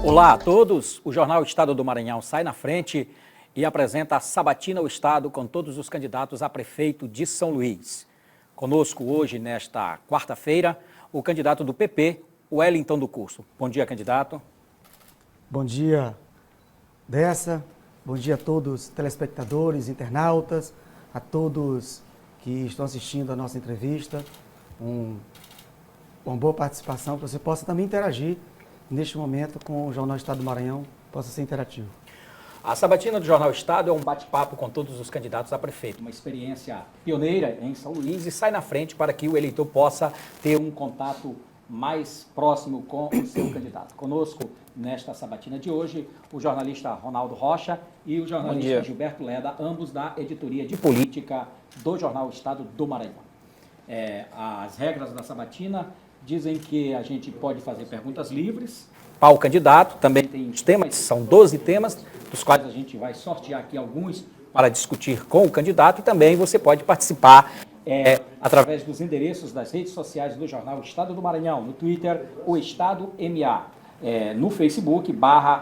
Olá a todos, o Jornal Estado do Maranhão sai na frente e apresenta a Sabatina ao Estado com todos os candidatos a prefeito de São Luís. Conosco hoje, nesta quarta-feira, o candidato do PP, Wellington do Curso. Bom dia, candidato. Bom dia, Dessa. Bom dia a todos os telespectadores, internautas, a todos que estão assistindo a nossa entrevista. Uma boa participação, para você possa também interagir neste momento com o Jornal Estado do Maranhão, possa ser interativo. A Sabatina do Jornal Estado é um bate-papo com todos os candidatos a prefeito, uma experiência pioneira em São Luís e sai na frente para que o eleitor possa ter um contato mais próximo com o seu candidato. Conosco, nesta Sabatina de hoje, o jornalista Ronaldo Rocha e o jornalista Gilberto Leda, ambos da editoria de política do Jornal Estado do Maranhão. As regras da Sabatina dizem que a gente pode fazer perguntas livres ao candidato, também tem os temas, são 12 temas, dos quais a gente vai sortear aqui alguns para discutir com o candidato e também você pode participar através dos endereços das redes sociais do Jornal Estado do Maranhão, no Twitter, o Estado MA, no Facebook,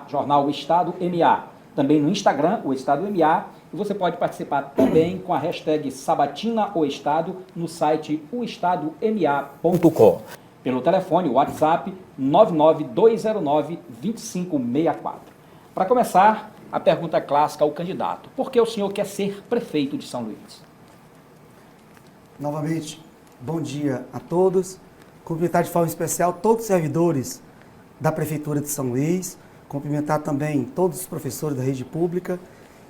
/Jornal Estado MA, também no Instagram, o Estado MA, e você pode participar também com a hashtag Sabatina o Estado no site oestadoma.com. Pelo telefone, WhatsApp 99209-2564. Para começar, a pergunta clássica ao candidato: por que o senhor quer ser prefeito de São Luís? Novamente, bom dia a todos. Cumprimentar de forma especial todos os servidores da Prefeitura de São Luís, cumprimentar também todos os professores da rede pública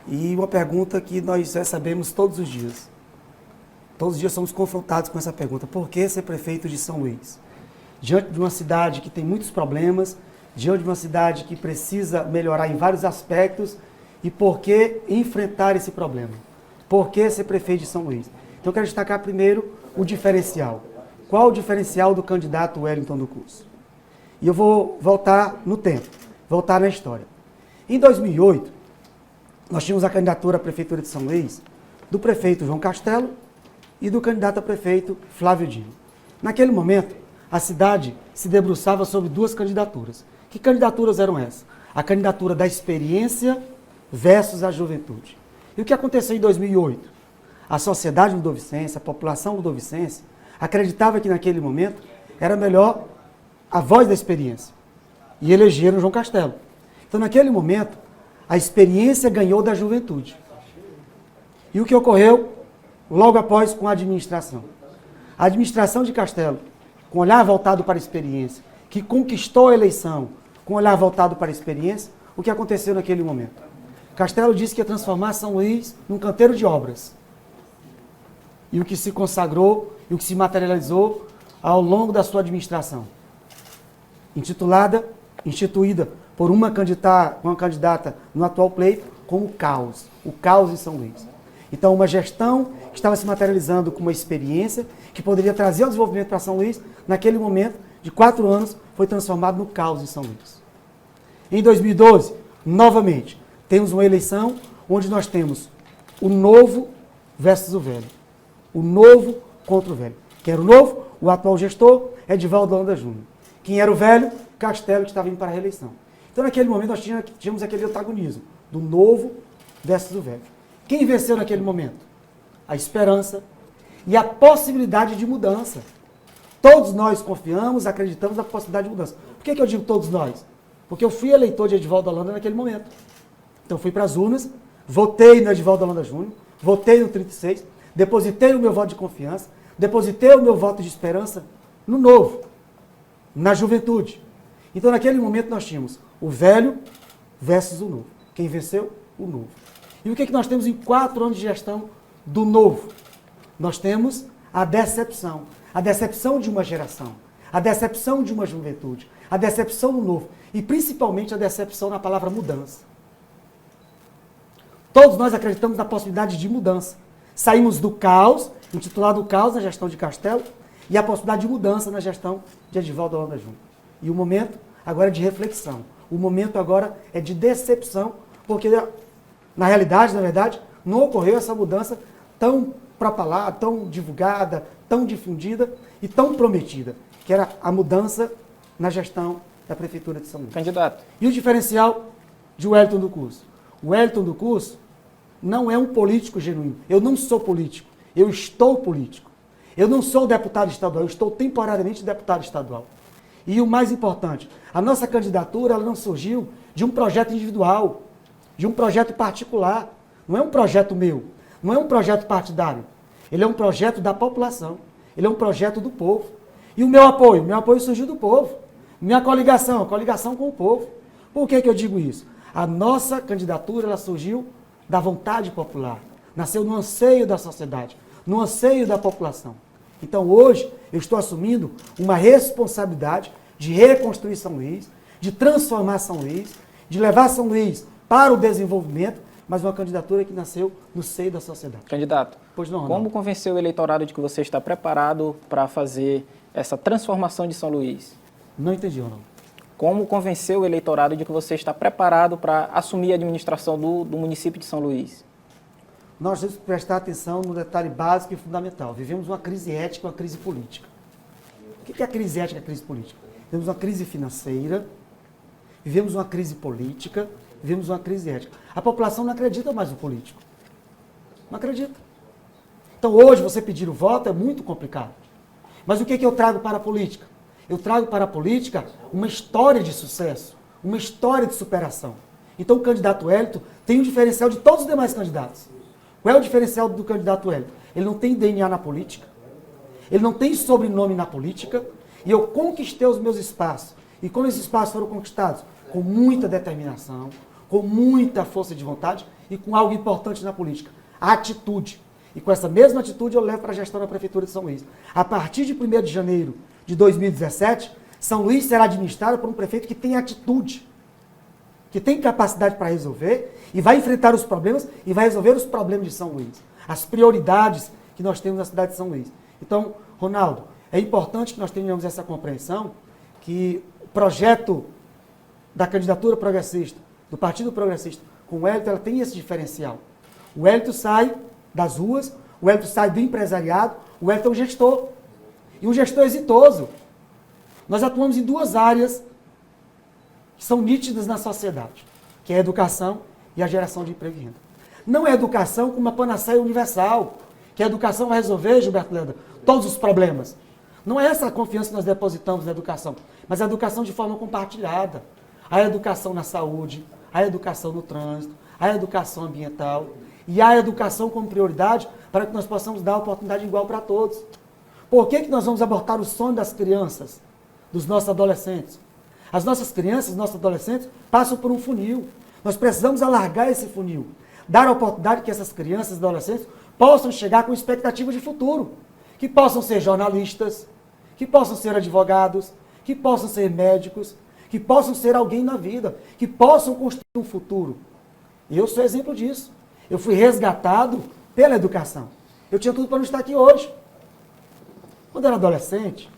e uma pergunta que nós recebemos todos os dias. Todos os dias somos confrontados com essa pergunta: por que ser prefeito de São Luís? Diante de uma cidade que tem muitos problemas, diante de uma cidade que precisa melhorar em vários aspectos, e por que enfrentar esse problema? Por que ser prefeito de São Luís? Então eu quero destacar primeiro o diferencial. Qual o diferencial do candidato Wellington do Curso? E eu vou voltar no tempo, voltar na história. Em 2008, nós tínhamos a candidatura à Prefeitura de São Luís do prefeito João Castelo e do candidato a prefeito Flávio Dino. Naquele momento, a cidade se debruçava sobre duas candidaturas. Que candidaturas eram essas? A candidatura da experiência versus a juventude. E o que aconteceu em 2008? A sociedade ludovicense, a população ludovicense, acreditava que naquele momento era melhor a voz da experiência. E elegeram João Castelo. Então, naquele momento, a experiência ganhou da juventude. E o que ocorreu logo após com a administração? A administração de Castelo, com olhar voltado para a experiência, que conquistou a eleição com olhar voltado para a experiência, o que aconteceu naquele momento? Castelo disse que ia transformar São Luís num canteiro de obras. E o que se consagrou e o que se materializou ao longo da sua administração. Instituída por uma candidata no atual pleito como o caos em São Luís. Então, uma gestão que estava se materializando com uma experiência que poderia trazer o desenvolvimento para São Luís, naquele momento, de 4 anos, foi transformado no caos em São Luís. Em 2012, novamente, temos uma eleição onde nós temos o novo versus o velho. O novo contra o velho. Quem era o novo? O atual gestor, Edivaldo Holanda Júnior. Quem era o velho? Castelo, que estava indo para a reeleição. Então, naquele momento, nós tínhamos aquele antagonismo do novo versus o velho. Quem venceu naquele momento? A esperança e a possibilidade de mudança. Todos nós confiamos, acreditamos na possibilidade de mudança. Por que eu digo todos nós? Porque eu fui eleitor de Edivaldo Holanda naquele momento. Então, fui para as urnas, votei no Edivaldo Holanda Júnior, votei no 36, depositei o meu voto de confiança, depositei o meu voto de esperança no novo, na juventude. Então, naquele momento, nós tínhamos o velho versus o novo. Quem venceu? O novo. E o que nós temos em 4 anos de gestão do novo? Nós temos a decepção de uma geração, a decepção de uma juventude, a decepção do novo e principalmente a decepção na palavra mudança. Todos nós acreditamos na possibilidade de mudança. Saímos do caos, intitulado o caos na gestão de Castelo, e a possibilidade de mudança na gestão de Edivaldo Holanda Júnior. E o momento agora é de reflexão. O momento agora é de decepção, porque na realidade, não ocorreu essa mudança tão propalada, tão divulgada, tão difundida e tão prometida, que era a mudança na gestão da Prefeitura de São Luís. Candidato. E o diferencial de Wellington do Curso? O Wellington do Curso não é um político genuíno. Eu não sou político, eu estou político. Eu não sou deputado estadual, eu estou temporariamente deputado estadual. E o mais importante, a nossa candidatura ela não surgiu de um projeto individual, de um projeto particular. Não é um projeto meu, não é um projeto partidário. Ele é um projeto da população, ele é um projeto do povo. E o meu apoio surgiu do povo. Minha coligação, a coligação com o povo. Por que eu digo isso? A nossa candidatura ela surgiu da vontade popular, nasceu no anseio da sociedade, no anseio da população. Então hoje eu estou assumindo uma responsabilidade de reconstruir São Luís, de transformar São Luís, de levar São Luís para o desenvolvimento, mas uma candidatura que nasceu no seio da sociedade. Candidato, Pois não, Ronaldo? como convencer o eleitorado de que você está preparado para fazer essa transformação de São Luís? Não entendi, Ronaldo. Como convencer o eleitorado de que você está preparado para assumir a administração do município de São Luís? Nós temos que prestar atenção no detalhe básico e fundamental. Vivemos uma crise ética e uma crise política. O que é a crise ética e a crise política? Vivemos uma crise financeira, vivemos uma crise política, vivemos uma crise ética. A população não acredita mais no político. Não acredita. Então hoje você pedir o voto é muito complicado. Mas o que eu trago para a política? Eu trago para a política uma história de sucesso, uma história de superação. Então o candidato Wellington tem um diferencial de todos os demais candidatos. Qual é o diferencial do candidato Wellington? Ele não tem DNA na política, ele não tem sobrenome na política, e eu conquistei os meus espaços. E como esses espaços foram conquistados? Com muita determinação, com muita força de vontade e com algo importante na política, a atitude. E com essa mesma atitude eu levo para a gestão da Prefeitura de São Luís. A partir de 1º de janeiro de 2017, São Luís será administrado por um prefeito que tem atitude, que tem capacidade para resolver e vai enfrentar os problemas e vai resolver os problemas de São Luís, as prioridades que nós temos na cidade de São Luís. Então, Ronaldo, é importante que nós tenhamos essa compreensão que o projeto da candidatura progressista, do Partido Progressista, com o Wellington, ela tem esse diferencial. O Wellington sai das ruas, o Wellington sai do empresariado, o Wellington é um gestor. E um gestor exitoso. Nós atuamos em duas áreas que são nítidas na sociedade, que é a educação e a geração de emprego e renda. Não é educação como uma panaceia universal, que a educação vai resolver, Gilberto Leda, todos os problemas. Não é essa a confiança que nós depositamos na educação, mas a educação de forma compartilhada. A educação na saúde, a educação no trânsito, a educação ambiental e a educação como prioridade para que nós possamos dar oportunidade igual para todos. Por que nós vamos abortar o sonho das crianças, dos nossos adolescentes? As nossas crianças, os nossos adolescentes passam por um funil. Nós precisamos alargar esse funil, dar a oportunidade que essas crianças e adolescentes possam chegar com expectativa de futuro, que possam ser jornalistas, que possam ser advogados, que possam ser médicos, que possam ser alguém na vida, que possam construir um futuro. E eu sou exemplo disso. Eu fui resgatado pela educação. Eu tinha tudo para não estar aqui hoje. Quando eu era adolescente,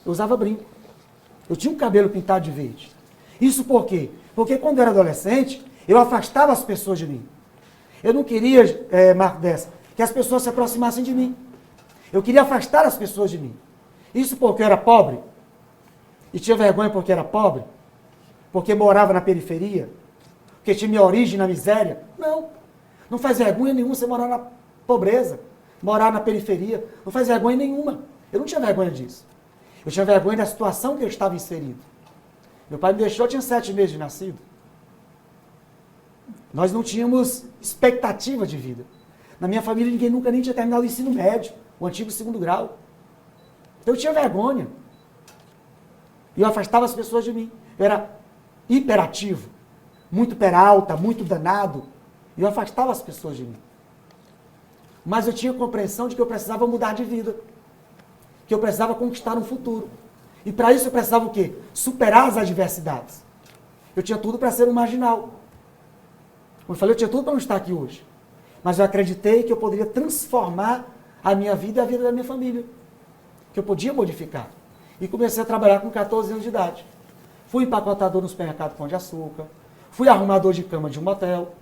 eu usava brinco. Eu tinha um cabelo pintado de verde. Isso por quê? Porque quando eu era adolescente, eu afastava as pessoas de mim. Eu não queria, Marco Dessa, que as pessoas se aproximassem de mim. Eu queria afastar as pessoas de mim. Isso porque eu era pobre? E tinha vergonha porque era pobre? Porque morava na periferia? Porque tinha minha origem na miséria? Não. Não faz vergonha nenhuma você morar na pobreza, morar na periferia. Não faz vergonha nenhuma. Eu não tinha vergonha disso. Eu tinha vergonha da situação que eu estava inserido. Meu pai me deixou, eu tinha 7 meses de nascido. Nós não tínhamos expectativa de vida. Na minha família, ninguém nunca nem tinha terminado o ensino médio, o antigo 2º grau. Então eu tinha vergonha. E eu afastava as pessoas de mim. Eu era hiperativo, muito peralta, muito danado. E eu afastava as pessoas de mim. Mas eu tinha compreensão de que eu precisava mudar de vida. Que eu precisava conquistar um futuro. E para isso eu precisava o quê? Superar as adversidades. Eu tinha tudo para ser um marginal. Como eu falei, eu tinha tudo para não estar aqui hoje. Mas eu acreditei que eu poderia transformar a minha vida e a vida da minha família. Que eu podia modificar. E comecei a trabalhar com 14 anos de idade. Fui empacotador no supermercado Pão de Açúcar. Fui arrumador de cama de um motel.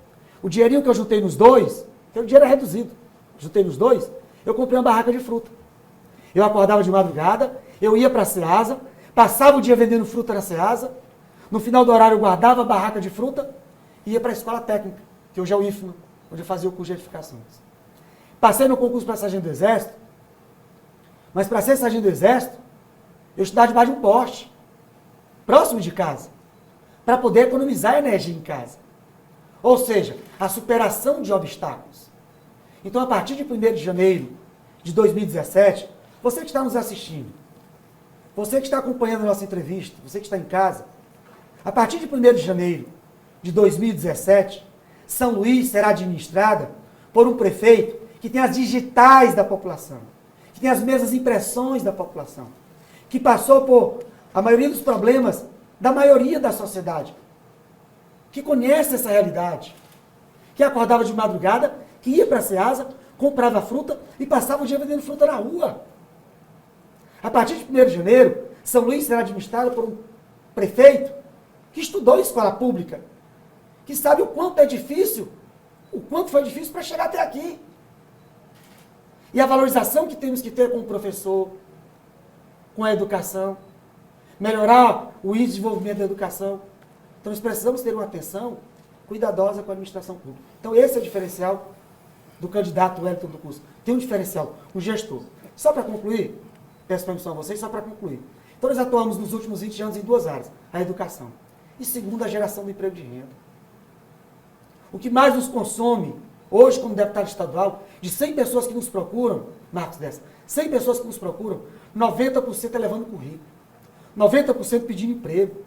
O dinheirinho que eu juntei nos dois, o dinheiro era reduzido. juntei nos dois, eu comprei uma barraca de fruta. Eu acordava de madrugada, eu ia para a Ceasa, passava o dia vendendo fruta na Ceasa, no final do horário eu guardava a barraca de fruta e ia para a escola técnica, que hoje é o IFMA, onde eu fazia o curso de edificações. Passei no concurso para sargento do Exército, mas para ser sargento do Exército, eu estudava debaixo de um poste, próximo de casa, para poder economizar energia em casa. Ou seja, a superação de obstáculos. Então, a partir de 1º de janeiro de 2017, você que está nos assistindo, você que está acompanhando a nossa entrevista, você que está em casa, a partir de 1º de janeiro de 2017, São Luís será administrada por um prefeito que tem as digitais da população, que tem as mesmas impressões da população, que passou por a maioria dos problemas da maioria da sociedade, que conhece essa realidade, que acordava de madrugada, que ia para a Ceasa, comprava fruta e passava o dia vendendo fruta na rua. A partir de 1º de janeiro, São Luís será administrado por um prefeito que estudou em escola pública, que sabe o quanto é difícil, o quanto foi difícil para chegar até aqui. E a valorização que temos que ter com o professor, com a educação, melhorar o índice de desenvolvimento da educação. Então, nós precisamos ter uma atenção cuidadosa com a administração pública. Então, esse é o diferencial do candidato Wellington do curso. Tem um diferencial, um gestor. Só para concluir, peço permissão a vocês, só para concluir. Então, nós atuamos nos últimos 20 anos em duas áreas. A educação. E segundo, a geração do emprego de renda. O que mais nos consome, hoje, como deputado estadual, de 100 pessoas que nos procuram, Marcos Dessa, 100 pessoas que nos procuram, 90% é levando currículo. 90% pedindo emprego.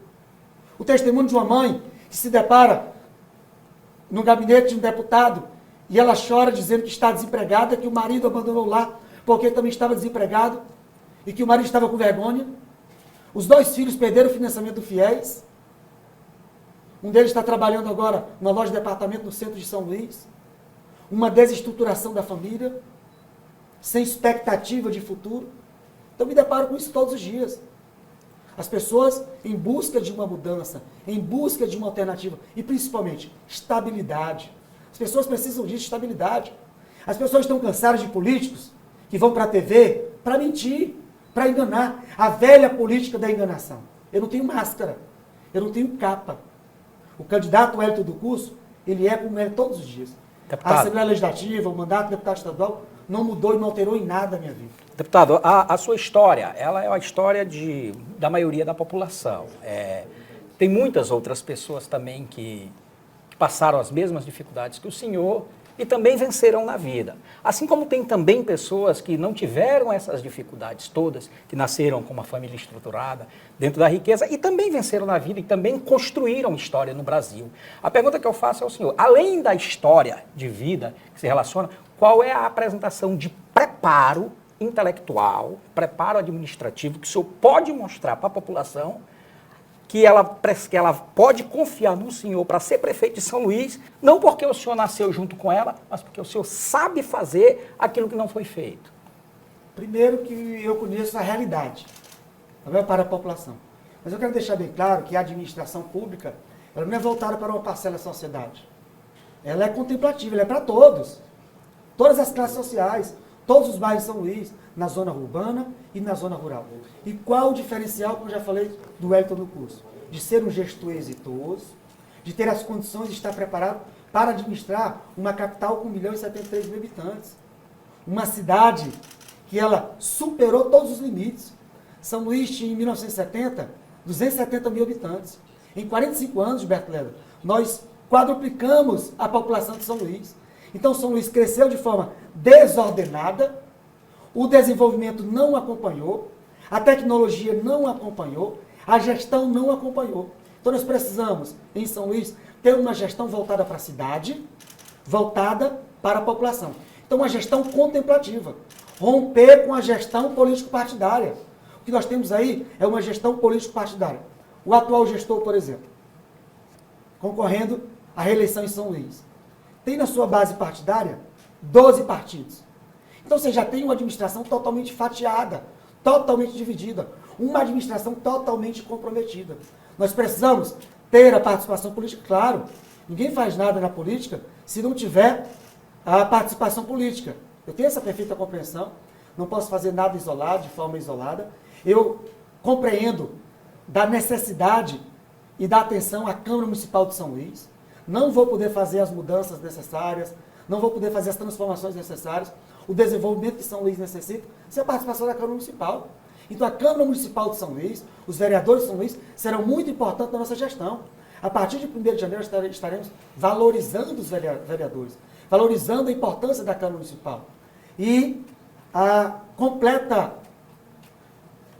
O testemunho de uma mãe que se depara no gabinete de um deputado e ela chora dizendo que está desempregada, que o marido abandonou lá porque também estava desempregado e que o marido estava com vergonha. Os 2 filhos perderam o financiamento do FIES. Um deles está trabalhando agora numa loja de departamento no centro de São Luís. Uma desestruturação da família, sem expectativa de futuro. Então me deparo com isso todos os dias. As pessoas em busca de uma mudança, em busca de uma alternativa e principalmente estabilidade. As pessoas precisam disso, estabilidade. As pessoas estão cansadas de políticos que vão para a TV para mentir, para enganar. A velha política da enganação. Eu não tenho máscara, eu não tenho capa. O candidato Wellington do curso, ele é como é todos os dias. Deputado. A Assembleia Legislativa, o mandato de deputado estadual, não mudou e não alterou em nada a minha vida. Deputado, a sua história, ela é a história da maioria da população. Tem muitas outras pessoas também que passaram as mesmas dificuldades que o senhor e também venceram na vida. Assim como tem também pessoas que não tiveram essas dificuldades todas, que nasceram com uma família estruturada, dentro da riqueza, e também venceram na vida e também construíram história no Brasil. A pergunta que eu faço ao senhor, além da história de vida que se relaciona, qual é a apresentação de preparo intelectual, preparo administrativo que o senhor pode mostrar para a população que ela pode confiar no senhor para ser prefeito de São Luís, não porque o senhor nasceu junto com ela, mas porque o senhor sabe fazer aquilo que não foi feito? Primeiro que eu conheço a realidade, para a população. Mas eu quero deixar bem claro que a administração pública, ela não é voltada para uma parcela da sociedade. Ela é contemplativa, ela é para todos. Todas as classes sociais, todos os bairros de São Luís, na zona urbana e na zona rural. E qual o diferencial, como eu já falei, do Wellington do curso? De ser um gestor exitoso, de ter as condições de estar preparado para administrar uma capital com 1.073.000 habitantes. Uma cidade que ela superou todos os limites. São Luís tinha, em 1970, 270 mil habitantes. Em 45 anos, Gilberto Leda, nós quadruplicamos a população de São Luís. Então, São Luís cresceu de forma desordenada, o desenvolvimento não acompanhou, a tecnologia não acompanhou, a gestão não acompanhou. Então, nós precisamos, em São Luís, ter uma gestão voltada para a cidade, voltada para a população. Então, uma gestão contemplativa. Romper com a gestão político-partidária. O que nós temos aí é uma gestão político-partidária. O atual gestor, por exemplo, concorrendo à reeleição em São Luís, tem na sua base partidária 12 partidos. Então você já tem uma administração totalmente fatiada, totalmente dividida, uma administração totalmente comprometida. Nós precisamos ter a participação política, claro. Ninguém faz nada na política se não tiver a participação política. Eu tenho essa perfeita compreensão, não posso fazer nada isolado, de forma isolada. Eu compreendo da necessidade e da atenção à Câmara Municipal de São Luís. Não vou poder fazer as mudanças necessárias, não vou poder fazer as transformações necessárias. O desenvolvimento que São Luís necessita sem a participação da Câmara Municipal. Então a Câmara Municipal de São Luís, os vereadores de São Luís, serão muito importantes na nossa gestão. A partir de 1º de janeiro estaremos valorizando os vereadores, valorizando a importância da Câmara Municipal. E a completa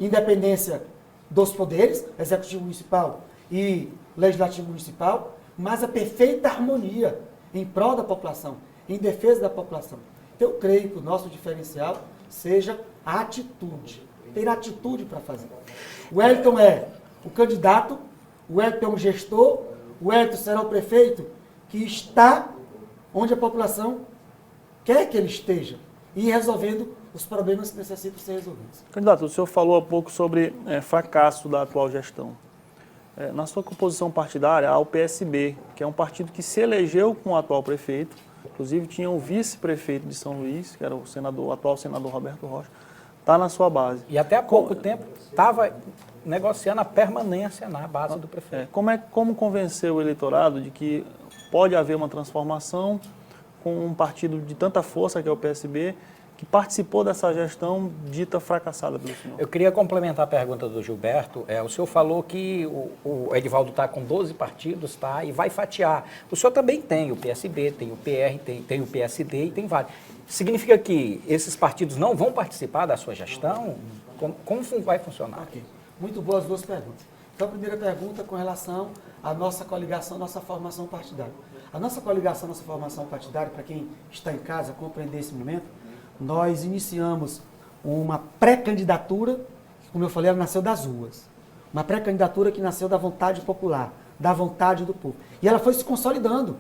independência dos poderes, Executivo Municipal e Legislativo Municipal, mas a perfeita harmonia em prol da população, em defesa da população. Eu creio que o nosso diferencial seja a atitude, ter atitude para fazer. O Wellington é o candidato, o Wellington é um gestor, o Wellington será o prefeito que está onde a população quer que ele esteja e resolvendo os problemas que necessitam ser resolvidos. Candidato, o senhor falou há pouco sobre fracasso da atual gestão. Na sua composição partidária, há o PSB, que é um partido que se elegeu com o atual prefeito, inclusive tinha o vice-prefeito de São Luís, que era o atual senador Roberto Rocha, está na sua base. E até há pouco tempo estava negociando a permanência na base do prefeito. Como convencer o eleitorado de que pode haver uma transformação com um partido de tanta força, que é o PSB, que participou dessa gestão dita fracassada pelo senhor? Eu queria complementar a pergunta do Gilberto. O senhor falou que o Edivaldo está com 12 partidos, tá, e vai fatiar. O senhor também tem o PSB, tem o PR, tem o PSD e tem vários. Significa que esses partidos não vão participar da sua gestão? Como vai funcionar? Ok. Muito boas as duas perguntas. Então, a primeira pergunta com relação à nossa coligação, nossa formação partidária. A nossa coligação, nossa formação partidária, para quem está em casa compreender esse momento, nós iniciamos uma pré-candidatura, que, como eu falei, ela nasceu das ruas. Uma pré-candidatura que nasceu da vontade popular, da vontade do povo. E ela foi se consolidando.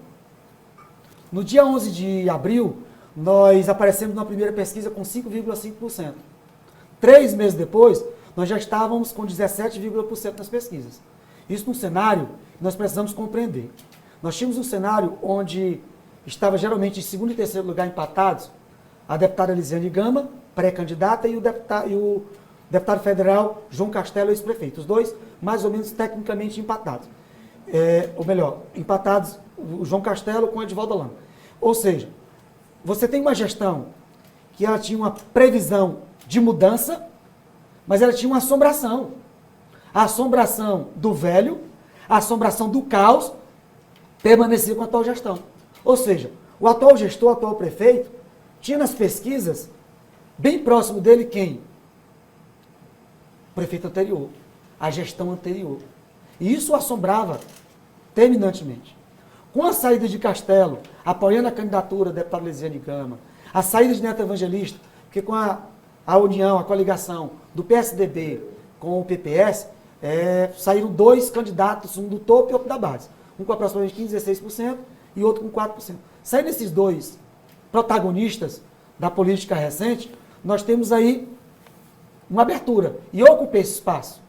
No dia 11 de abril, nós aparecemos na primeira pesquisa com 5,5%. 3 meses depois, nós já estávamos com 17,% nas pesquisas. Isso num cenário que nós precisamos compreender. Nós tínhamos um cenário onde estava geralmente em segundo e terceiro lugar empatados a deputada Elisiane Gama, pré-candidata, e o deputado federal João Castelo, ex-prefeito. Os dois, mais ou menos, tecnicamente empatados. Ou melhor, empatados o João Castelo com o Edivaldo Holanda. Ou seja, você tem uma gestão que ela tinha uma previsão de mudança, mas ela tinha uma assombração. A assombração do velho, a assombração do caos, permanecia com a atual gestão. Ou seja, o atual gestor, o atual prefeito, tinha nas pesquisas, bem próximo dele, quem? O prefeito anterior, a gestão anterior. E isso o assombrava terminantemente. Com a saída de Castelo, apoiando a candidatura da deputada Elisiane Gama, a saída de Neto Evangelista, porque com a união, a coligação do PSDB com o PPS, saíram 2 candidatos, um do topo e outro da base. Um com aproximadamente 15%, 16% e outro com 4%. Saindo esses 2 protagonistas da política recente, nós temos aí uma abertura. E eu ocupei esse espaço.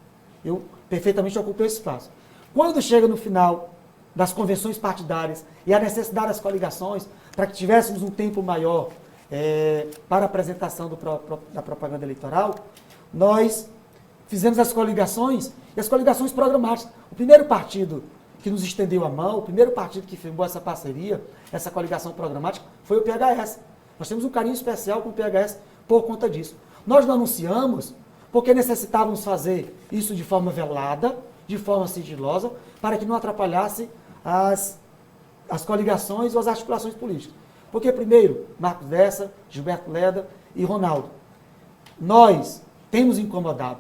Eu perfeitamente ocupei esse espaço. Quando chega no final das convenções partidárias e a necessidade das coligações, para que tivéssemos um tempo maior para a apresentação da propaganda eleitoral, nós fizemos as coligações e as coligações programáticas. O primeiro partido que nos estendeu a mão, o primeiro partido que firmou essa parceria, essa coligação programática, foi o PHS. Nós temos um carinho especial com o PHS por conta disso. Nós não anunciamos porque necessitávamos fazer isso de forma velada, de forma sigilosa, para que não atrapalhasse as coligações ou as articulações políticas. Porque, primeiro, Marcos Dessa, Gilberto Leda e Ronaldo, nós temos incomodado.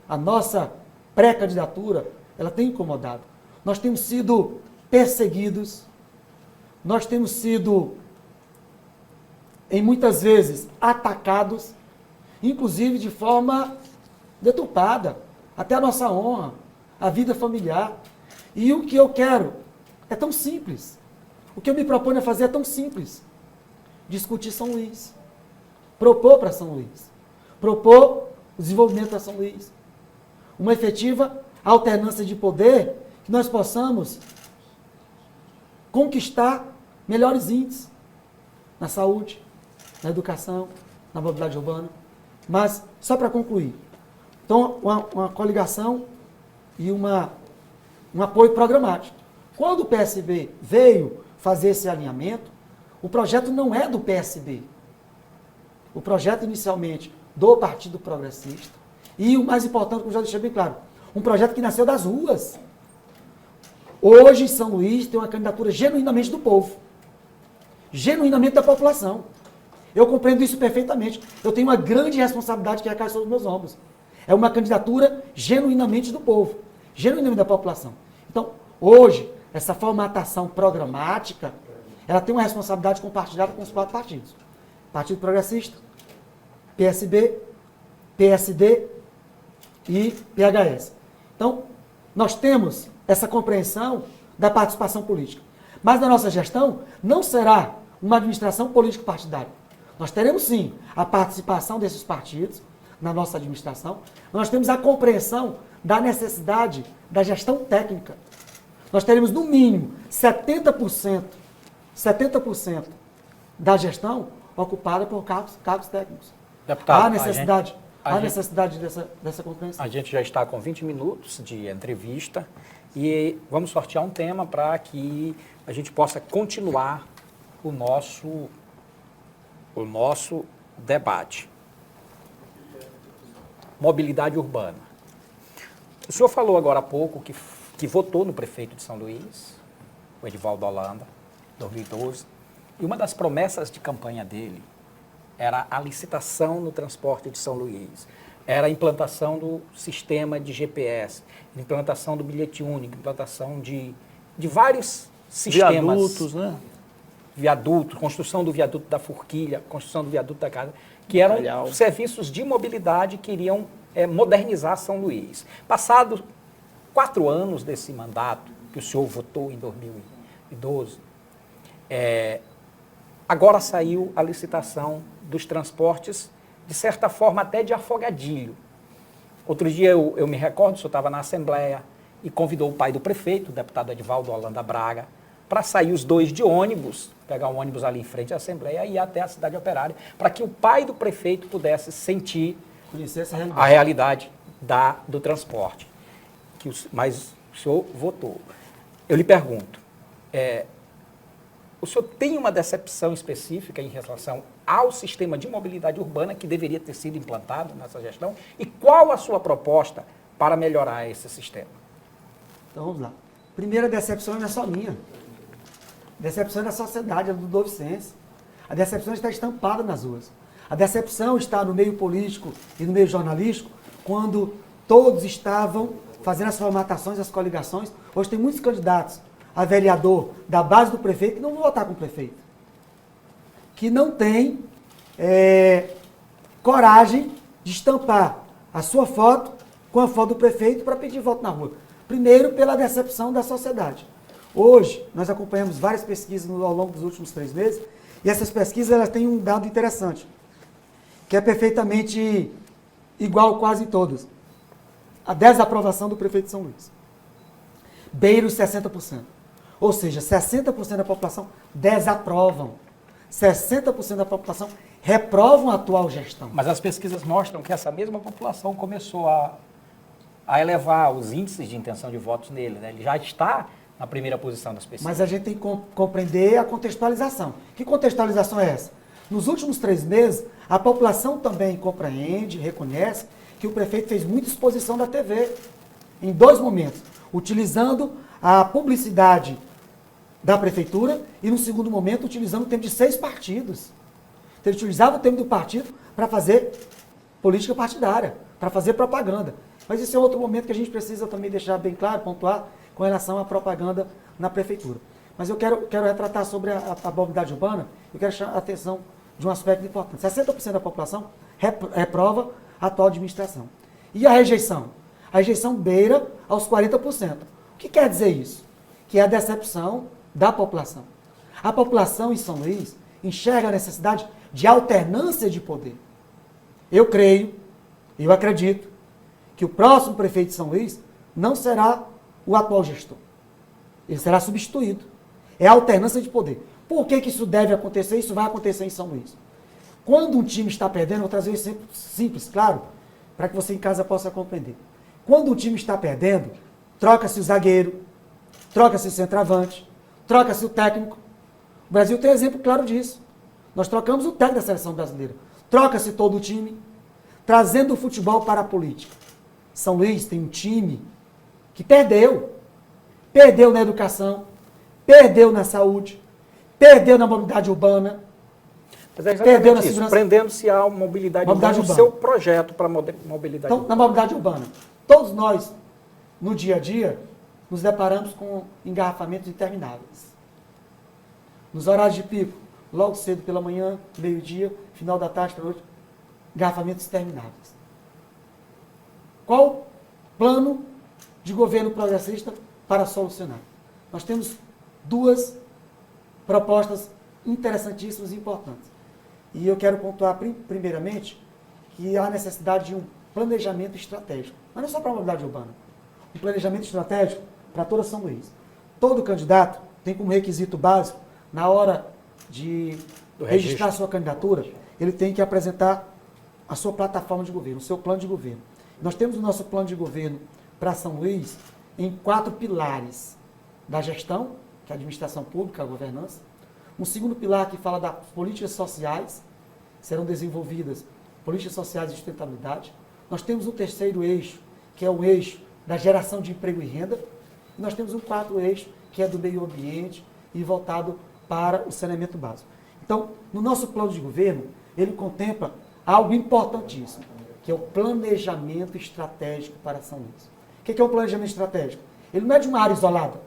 A nossa pré-candidatura, ela tem incomodado. Nós temos sido perseguidos, nós temos sido, em muitas vezes, atacados, inclusive de forma deturpada, até a nossa honra, a vida familiar. E o que eu quero é tão simples. O que eu me proponho a fazer é tão simples. Discutir São Luís. Propor para São Luís. Propor o desenvolvimento para São Luís. Uma efetiva alternância de poder que nós possamos conquistar melhores índices na saúde, na educação, na mobilidade urbana. Mas, só para concluir, então, uma coligação e um apoio programático. Quando o PSB veio fazer esse alinhamento, o projeto não é do PSB. O projeto, inicialmente, do Partido Progressista. E o mais importante, como já deixei bem claro, um projeto que nasceu das ruas. Hoje, São Luís tem uma candidatura genuinamente do povo. Genuinamente da população. Eu compreendo isso perfeitamente. Eu tenho uma grande responsabilidade que recai sobre os meus ombros. É uma candidatura genuinamente do povo. Genuinamente da população. Então, hoje, essa formatação programática, ela tem uma responsabilidade compartilhada com os 4 partidos. Partido Progressista, PSB, PSD e PHS. Então, nós temos essa compreensão da participação política. Mas na nossa gestão não será uma administração político-partidária. Nós teremos sim a participação desses partidos na nossa administração. Nós temos a compreensão da necessidade da gestão técnica. Nós teremos no mínimo 70% da gestão ocupada por cargos técnicos. Deputado, há necessidade dessa compreensão. A gente já está com 20 minutos de entrevista e vamos sortear um tema para que a gente possa continuar o nosso debate. Mobilidade urbana. O senhor falou agora há pouco que votou no prefeito de São Luís, o Edivaldo Holanda, 2012, e uma das promessas de campanha dele era a licitação no transporte de São Luís, era a implantação do sistema de GPS, implantação do bilhete único, implantação de vários sistemas. Viadutos, né? Viaduto, construção do viaduto da Forquilha, construção do viaduto da Casa, que eram serviços de mobilidade que iriam modernizar São Luís. Passados 4 anos desse mandato, que o senhor votou em 2012, agora saiu a licitação dos transportes, de certa forma até de afogadilho. Outro dia eu me recordo, o senhor estava na Assembleia e convidou o pai do prefeito, o deputado Edivaldo Holanda Braga, para sair os 2 de ônibus, pegar um ônibus ali em frente à Assembleia e ir até a cidade operária, para que o pai do prefeito pudesse sentir a realidade do transporte. Mas o senhor votou. Eu lhe pergunto, o senhor tem uma decepção específica em relação ao sistema de mobilidade urbana que deveria ter sido implantado nessa gestão? E qual a sua proposta para melhorar esse sistema? Então vamos lá. Primeira decepção não é só minha. A decepção é da sociedade, é do Dovicense. A decepção está estampada nas ruas. A decepção está no meio político e no meio jornalístico, quando todos estavam fazendo as formatações, as coligações. Hoje tem muitos candidatos a vereador da base do prefeito que não vão votar com o prefeito. Que não tem coragem de estampar a sua foto com a foto do prefeito para pedir voto na rua. Primeiro, pela decepção da sociedade. Hoje, nós acompanhamos várias pesquisas ao longo dos últimos 3 meses, e essas pesquisas elas têm um dado interessante, que é perfeitamente igual quase em todas. A desaprovação do prefeito de São Luís. Beira os 60%. Ou seja, 60% da população desaprovam. 60% da população reprovam a atual gestão. Mas as pesquisas mostram que essa mesma população começou a elevar os índices de intenção de votos nele, né? Ele já está na primeira posição das pesquisas. Mas a gente tem que compreender a contextualização. Que contextualização é essa? Nos últimos 3 meses, a população também compreende, reconhece que o prefeito fez muita exposição da TV, em 2 momentos, utilizando a publicidade da prefeitura e, no segundo momento, utilizando o tempo de 6 partidos. Então, ele utilizava o tempo do partido para fazer política partidária, para fazer propaganda. Mas esse é outro momento que a gente precisa também deixar bem claro, pontuar, com relação à propaganda na prefeitura. Mas eu quero retratar sobre a mobilidade urbana, eu quero chamar a atenção de um aspecto importante. 60% da população reprova a atual administração. E a rejeição? A rejeição beira aos 40%. O que quer dizer isso? Que é a decepção da população. A população em São Luís enxerga a necessidade de alternância de poder. Eu creio, eu acredito, que o próximo prefeito de São Luís não será o atual gestor. Ele será substituído. É a alternância de poder. Por que isso deve acontecer? Isso vai acontecer em São Luís. Quando um time está perdendo, vou trazer um exemplo simples, claro, para que você em casa possa compreender. Quando um time está perdendo, troca-se o zagueiro, troca-se o centroavante, troca-se o técnico. O Brasil tem exemplo claro disso. Nós trocamos o técnico da seleção brasileira. Troca-se todo o time, trazendo o futebol para a política. São Luís tem um time que perdeu. Perdeu na educação, perdeu na saúde, perdeu na mobilidade urbana, Mas é perdeu na exatamente isso, segurança. prendendo-se à mobilidade Mobilidade urbana, o urbana. seu projeto para a mobilidade Então, urbana. na mobilidade urbana, todos nós, no dia a dia, nos deparamos com engarrafamentos intermináveis. Nos horários de pico, logo cedo pela manhã, meio-dia, final da tarde para noite, engarrafamentos intermináveis. Qual o plano de governo progressista para solucionar? Nós temos duas propostas interessantíssimas e importantes. E eu quero pontuar primeiramente que há necessidade de um planejamento estratégico, mas não só para a mobilidade urbana, um planejamento estratégico para toda São Luís. Todo candidato tem como requisito básico, na hora de registrar sua candidatura, ele tem que apresentar a sua plataforma de governo, o seu plano de governo. Nós temos o nosso plano de governo para São Luís em 4 pilares da gestão, que é a administração pública, a governança. Um segundo pilar que fala das políticas sociais, serão desenvolvidas políticas sociais de sustentabilidade. Nós temos um terceiro eixo, que é o eixo da geração de emprego e renda. E nós temos um quarto eixo, que é do meio ambiente e voltado para o saneamento básico. Então, no nosso plano de governo, ele contempla algo importantíssimo, que é o planejamento estratégico para São Luís. O que é um planejamento estratégico? Ele não é de uma área isolada,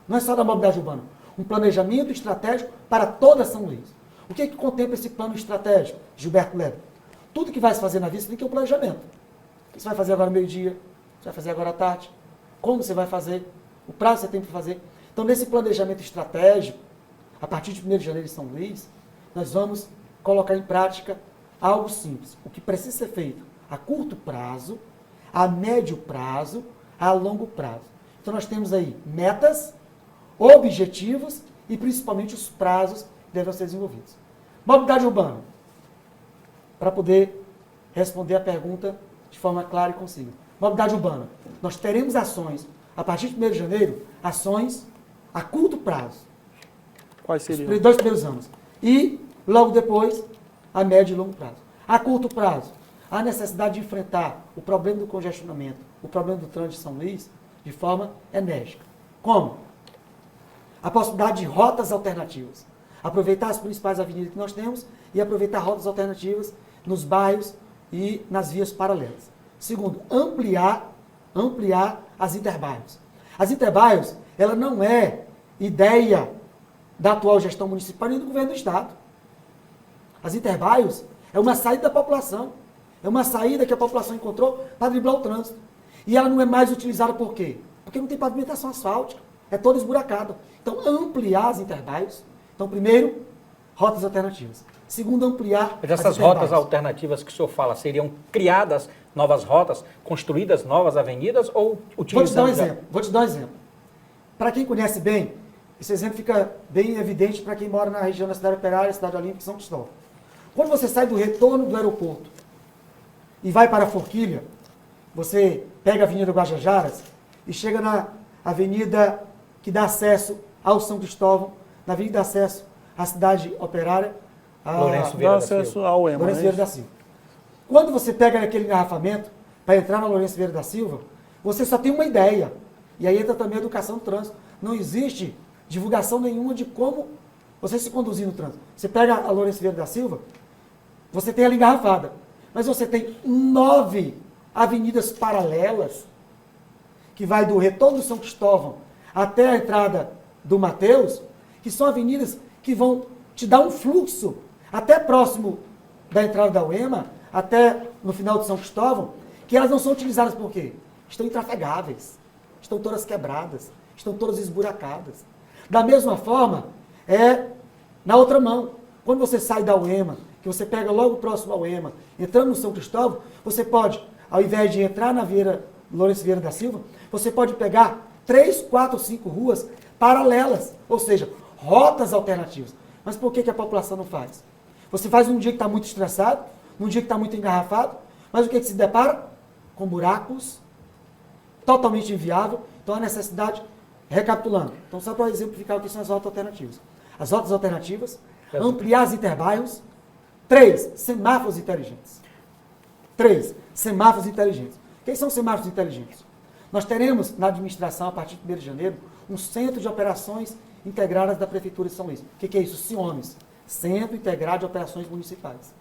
não é só da mobilidade urbana. Um planejamento estratégico para toda São Luís. O que contempla esse plano estratégico, Gilberto Ledo? Tudo que vai se fazer na vida, você tem que ter um planejamento. O que você vai fazer agora ao meio-dia? Você vai fazer agora à tarde? Como você vai fazer? O prazo que você tem para fazer? Então, nesse planejamento estratégico, a partir de 1º de janeiro em São Luís, nós vamos colocar em prática algo simples. O que precisa ser feito a curto prazo, a médio prazo, a longo prazo. Então, nós temos aí metas, objetivos e, principalmente, os prazos que devem ser desenvolvidos. Mobilidade urbana. Para poder responder a pergunta de forma clara e concisa. Mobilidade urbana. Nós teremos ações, a partir de 1º de janeiro, ações a curto prazo. Quais seriam? Os 2 primeiros anos. E, logo depois, a médio e longo prazo. A curto prazo, há necessidade de enfrentar o problema do congestionamento, o problema do trânsito de São Luís, de forma enérgica. Como? A possibilidade de rotas alternativas. Aproveitar as principais avenidas que nós temos e aproveitar rotas alternativas nos bairros e nas vias paralelas. Segundo, ampliar as interbairros. As interbairros, ela não é ideia da atual gestão municipal nem do governo do Estado. As interbairros é uma saída da população. É uma saída que a população encontrou para driblar o trânsito. E ela não é mais utilizada por quê? Porque não tem pavimentação asfáltica. É toda esburacada. Então, ampliar as interbairros. Então, primeiro, rotas alternativas. Segundo, ampliar Mas essas as rotas alternativas que o senhor fala, seriam criadas novas rotas, construídas novas avenidas ou utilizando... Vou te dar um exemplo. Para quem conhece bem, esse exemplo fica bem evidente para quem mora na região da Cidade Operária, Cidade Olímpica e São Cristóvão. Quando você sai do retorno do aeroporto e vai para a Forquilha, você pega a Avenida Guajajaras e chega na avenida que dá acesso ao São Cristóvão, na avenida de acesso à Cidade Operária, Lourenço Dá Vieira da acesso Silva. ao EMA, Lourenço né? Vieira da Silva. Quando você pega aquele engarrafamento para entrar na Lourenço Vieira da Silva, você só tem uma ideia. E aí entra também a educação do trânsito. Não existe divulgação nenhuma de como você se conduzir no trânsito. Você pega a Lourenço Vieira da Silva, você tem ela engarrafada, mas você tem 9 avenidas paralelas que vai do retorno do São Cristóvão até a entrada do Mateus, que são avenidas que vão te dar um fluxo até próximo da entrada da UEMA, até no final de São Cristóvão, que elas não são utilizadas por quê? Estão intrafegáveis, estão todas quebradas, estão todas esburacadas. Da mesma forma, na outra mão, quando você sai da UEMA, que você pega logo próximo ao UEMA, entrando no São Cristóvão, você pode, ao invés de entrar na Lourenço Vieira da Silva, você pode pegar 3, 4, 5 ruas paralelas, ou seja, rotas alternativas. Mas por que a população não faz? Você faz num dia que está muito estressado, num dia que está muito engarrafado, mas o que se depara? Com buracos, totalmente inviável. Então, a necessidade, recapitulando. Então, só para exemplificar o que são as rotas alternativas. As rotas alternativas, ampliar os interbairros. 3, semáforos inteligentes. 3, semáforos inteligentes. Quem são semáforos inteligentes? Nós teremos na administração, a partir de 1º de janeiro, um centro de operações integradas da Prefeitura de São Luís. O que é isso? CIOMES, Centro Integrado de Operações Municipais.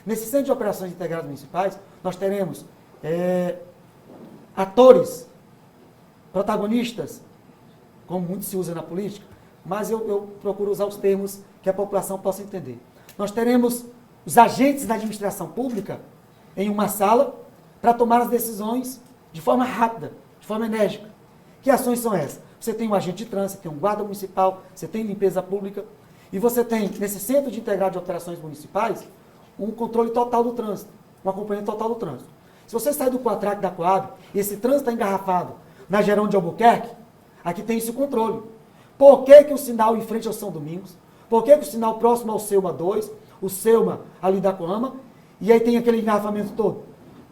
Nesse Centro de Operações Integradas Municipais, nós teremos atores, protagonistas, como muito se usa na política, mas eu procuro usar os termos que a população possa entender. Nós teremos os agentes da administração pública em uma sala para tomar as decisões de forma rápida, de forma enérgica. Que ações são essas? Você tem um agente de trânsito, você tem um guarda municipal, você tem limpeza pública, e você tem, nesse Centro de Integrado de Operações Municipais, um controle total do trânsito, um acompanhamento total do trânsito. Se você sair do Quatrac da Coab e esse trânsito está engarrafado na Gerão de Albuquerque, aqui tem esse controle. Por que o sinal em frente ao São Domingos? Por que o sinal próximo ao Selma 2, o Selma ali da Coama, e aí tem aquele engarrafamento todo?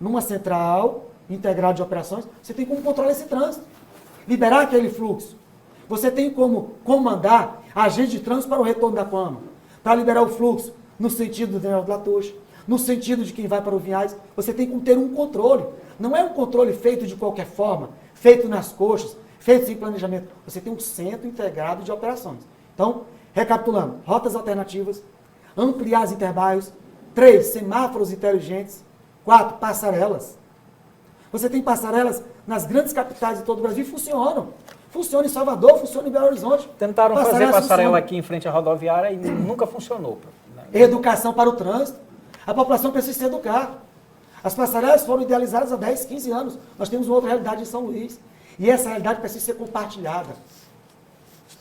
Numa central integrada de operações, você tem como controlar esse trânsito, liberar aquele fluxo. Você tem como comandar agente de trânsito para o retorno da Coama, para liberar o fluxo no sentido do Daniel Latoche, no sentido de quem vai para o Vinhais. Você tem que ter um controle. Não é um controle feito de qualquer forma, feito nas coxas, feito sem planejamento. Você tem um centro integrado de operações. Então, recapitulando, rotas alternativas, ampliar os interbairros, 3, semáforos inteligentes, 4, passarelas. Você tem passarelas nas grandes capitais de todo o Brasil e funcionam. Funciona em Salvador, funciona em Belo Horizonte. Tentaram fazer passarela funcionam. aqui em frente à rodoviária e nunca funcionou. Educação para o trânsito. A população precisa se educar. As passarelas foram idealizadas há 10, 15 anos. Nós temos uma outra realidade em São Luís. E essa realidade precisa ser compartilhada.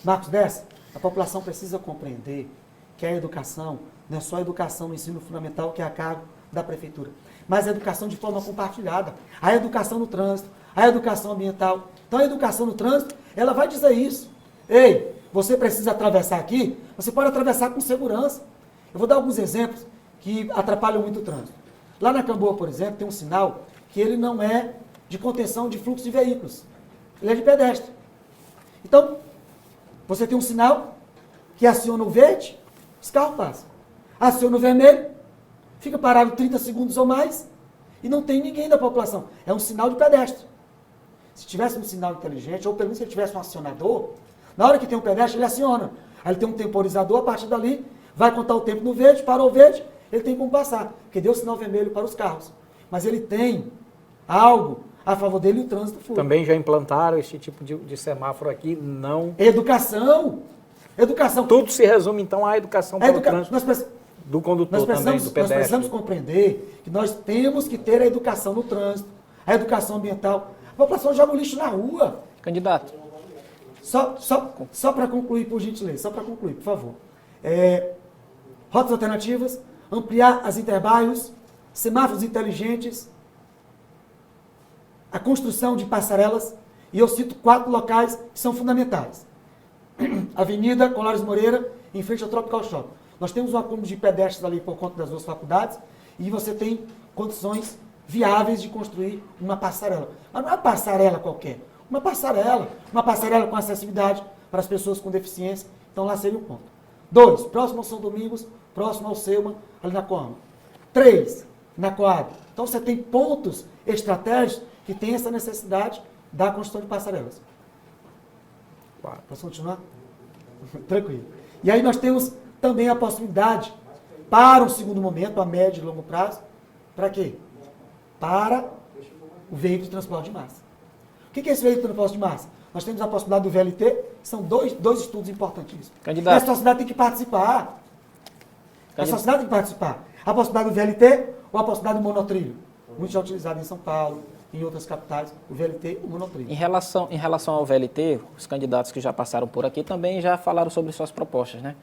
Marcos Dessa, a população precisa compreender que a educação não é só a educação no ensino fundamental, que é a cargo da prefeitura, mas a educação de forma compartilhada. A educação no trânsito, a educação ambiental. Então, a educação no trânsito, ela vai dizer isso. Ei, você precisa atravessar aqui, você pode atravessar com segurança. Eu vou dar alguns exemplos que atrapalham muito o trânsito. Lá na Camboa, por exemplo, tem um sinal que ele não é de contenção de fluxo de veículos. Ele é de pedestre. Então, você tem um sinal que aciona o verde, os carros passam. Aciona o vermelho, fica parado 30 segundos ou mais e não tem ninguém da população. É um sinal de pedestre. Se tivesse um sinal inteligente, ou pelo menos se ele tivesse um acionador, na hora que tem um pedestre, ele aciona. Aí ele tem um temporizador, a partir dali, vai contar o tempo no verde, parou o verde, ele tem como passar, porque deu sinal vermelho para os carros. Mas ele tem algo a favor dele e o trânsito flui. Também já implantaram esse tipo de semáforo aqui, não... Educação. Educação. Tudo se resume, então, à educação para o trânsito do condutor também, do pedestre. Nós precisamos compreender que nós temos que ter a educação no trânsito, a educação ambiental. A população joga o lixo na rua. Candidato. Só para concluir, por gentileza, só para concluir, por favor. Rotas alternativas, ampliar as interbairros, semáforos inteligentes, a construção de passarelas, e eu cito 4 locais que são fundamentais. Avenida Colares Moreira, em frente ao Tropical Shopping. Nós temos um acúmulo de pedestres ali por conta das 2 faculdades, e você tem condições viáveis de construir uma passarela. Mas não é uma passarela qualquer, uma passarela com acessibilidade para as pessoas com deficiência. Então lá seria o ponto. 2, próximo ao São Domingos, próximo ao Selma, ali na Coama. 3, na Coab. Então você tem pontos estratégicos que tem essa necessidade da construção de passarelas. Posso continuar? Tranquilo. E aí nós temos também a possibilidade, para um segundo momento, a médio e longo prazo, para quê? Para o veículo de transporte de massa. O que é esse veículo de transporte de massa? Nós temos a possibilidade do VLT, que são dois estudos importantíssimos. Candidato. E a sociedade tem que participar. A sociedade tem que participar. A possibilidade do VLT ou a possibilidade do monotrilho? Muito já utilizado em São Paulo, em outras capitais, o VLT e o monotrilho. Em relação ao VLT, os candidatos que já passaram por aqui também já falaram sobre suas propostas, né?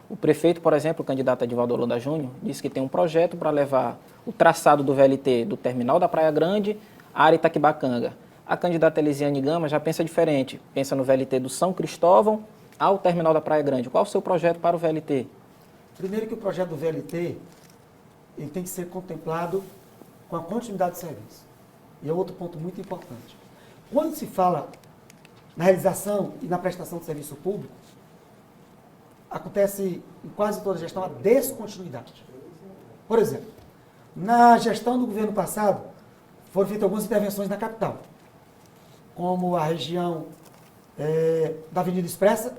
O prefeito, por exemplo, o candidato Edivaldo Holanda Júnior, disse que tem um projeto para levar o traçado do VLT do terminal da Praia Grande à área Itaquibacanga. A candidata Elisiane Gama já pensa diferente, pensa no VLT do São Cristóvão ao terminal da Praia Grande. Qual o seu projeto para o VLT? Primeiro que o projeto do VLT, ele tem que ser contemplado com a continuidade de serviço. E é outro ponto muito importante. Quando se fala na realização e na prestação de serviço público, acontece em quase toda a gestão a descontinuidade. Por exemplo, na gestão do governo passado, foram feitas algumas intervenções na capital, como a região da Avenida Expressa,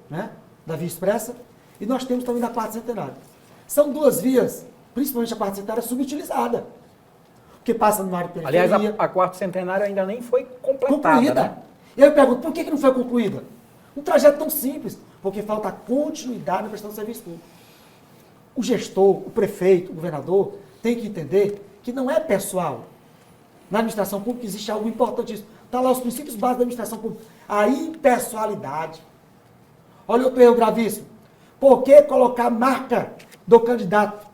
né, da Via Expressa, e nós temos também da Quarta Centenária. São duas vias, principalmente a Quarta Centenária, subutilizada, porque passa no área de periferia. Aliás, a Quarta Centenária ainda nem foi completada, concluída. né? E aí eu pergunto, por que não foi concluída? Um trajeto tão simples, porque falta continuidade na prestação de serviço público. O gestor, o prefeito, o governador, tem que entender que não é pessoal. Na administração pública existe algo importantíssimo. Está lá os princípios básicos da administração pública. A impessoalidade. Olha outro erro gravíssimo. Por que colocar a marca do candidato?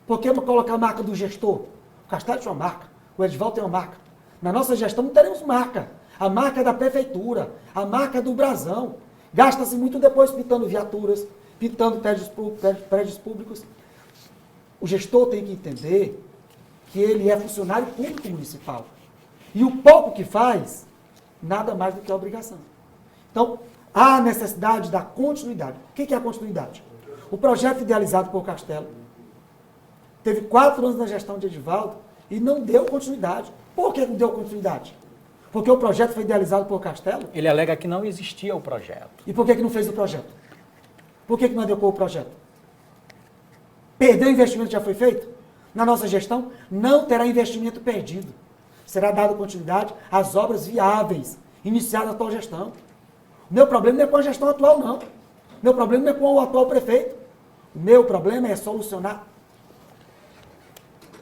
Por que colocar a marca do gestor? O Castelo tem uma marca, o Edivaldo tem uma marca. Na nossa gestão não teremos marca. A marca é da prefeitura, a marca é do brasão. Gasta-se muito depois pintando viaturas, pintando prédios públicos. O gestor tem que entender que ele é funcionário público municipal. E o pouco que faz, nada mais do que a obrigação. Então, há necessidade da continuidade. O que é a continuidade? O projeto idealizado por Castelo teve 4 anos na gestão de Edivaldo e não deu continuidade. Por que não deu continuidade? Porque o projeto foi idealizado por Castelo. Ele alega que não existia o projeto. E por que não fez o projeto? Por que não adequou o projeto? Perdeu o investimento que já foi feito? Na nossa gestão, não terá investimento perdido. Será dada continuidade às obras viáveis, iniciadas na atual gestão. O meu problema não é com a gestão atual, não. O meu problema não é com o atual prefeito. O meu problema é solucionar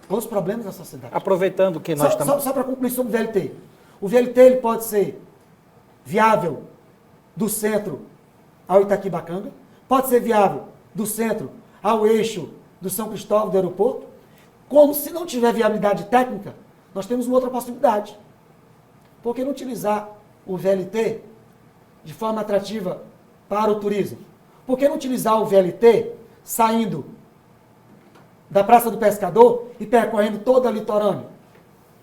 os problemas da sociedade. Aproveitando que nós estamos... Só para concluir sobre o VLT. O VLT ele pode ser viável do centro ao Itaquibacanga, pode ser viável do centro ao eixo do São Cristóvão, do aeroporto, como se não tiver viabilidade técnica, nós temos uma outra possibilidade. Por que não utilizar o VLT de forma atrativa para o turismo? Por que não utilizar o VLT saindo da Praça do Pescador e percorrendo toda a litorânea?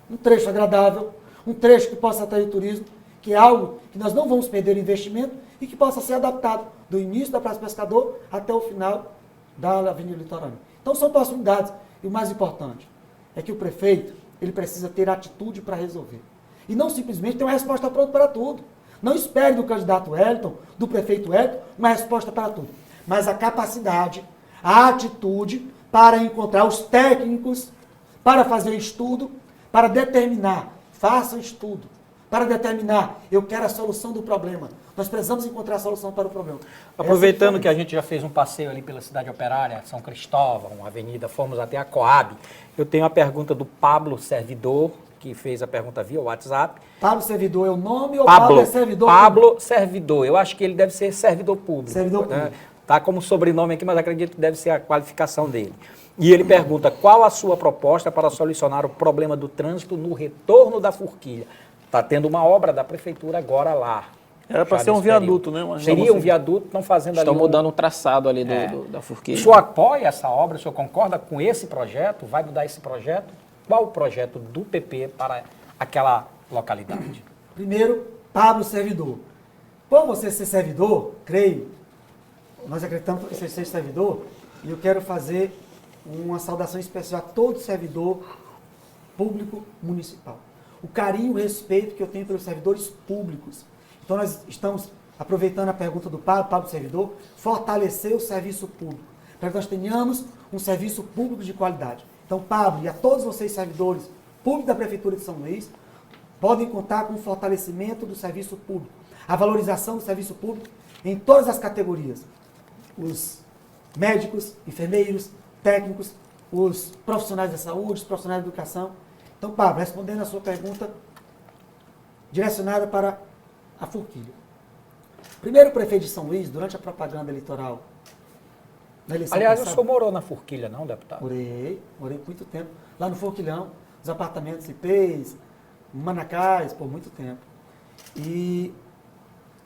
Um trecho agradável, um trecho que possa atrair o turismo, que é algo que nós não vamos perder investimento e que possa ser adaptado do início da Praça do Pescador até o final da Avenida Litorânea. Então são possibilidades. E o mais importante é que o prefeito ele precisa ter atitude para resolver. E não simplesmente ter uma resposta pronta para tudo. Não espere do candidato Wellington, do prefeito Wellington, uma resposta para tudo. Mas a capacidade, a atitude para encontrar os técnicos, para fazer o estudo, para determinar, faça o estudo, para determinar, eu quero a solução do problema. Nós precisamos encontrar a solução para o problema. Aproveitando que a gente já fez um passeio ali pela cidade operária, São Cristóvão, avenida, fomos até a Coab, eu tenho a pergunta do Pablo Servidor, que fez a pergunta via WhatsApp. Pablo Servidor é o nome ou Pablo é servidor? Pablo Servidor, eu acho que ele deve ser servidor público. Servidor né? público. Tá como sobrenome aqui, mas acredito que deve ser a qualificação dele. E ele pergunta, qual a sua proposta para solucionar o problema do trânsito no retorno da Forquilha? Está tendo uma obra da prefeitura agora lá. Era para ser um viaduto, né? Mas Seria um viaduto, estão fazendo ali. Estão mudando o traçado ali da Forquilha. O senhor apoia essa obra? O senhor concorda com esse projeto? Vai mudar esse projeto? Qual o projeto do PP para aquela localidade? Primeiro, Pablo Servidor. Por você ser servidor, creio, nós acreditamos que você seja servidor, e eu quero fazer uma saudação especial a todo servidor público municipal. O carinho e o respeito que eu tenho pelos servidores públicos. Então nós estamos aproveitando a pergunta do Pablo Servidor, fortalecer o serviço público, para que nós tenhamos um serviço público de qualidade. Então, Pablo, e a todos vocês servidores públicos da Prefeitura de São Luís, podem contar com o fortalecimento do serviço público, a valorização do serviço público em todas as categorias. Os médicos, enfermeiros, técnicos, os profissionais da saúde, os profissionais da educação. Então, Pablo, respondendo a sua pergunta direcionada para a Forquilha. Primeiro prefeito de São Luís, durante a propaganda eleitoral, na eleição Aliás, passada, o senhor morou na Forquilha, não, deputado? morei muito tempo, lá no Forquilhão, os apartamentos IPs, Manacais, por muito tempo. E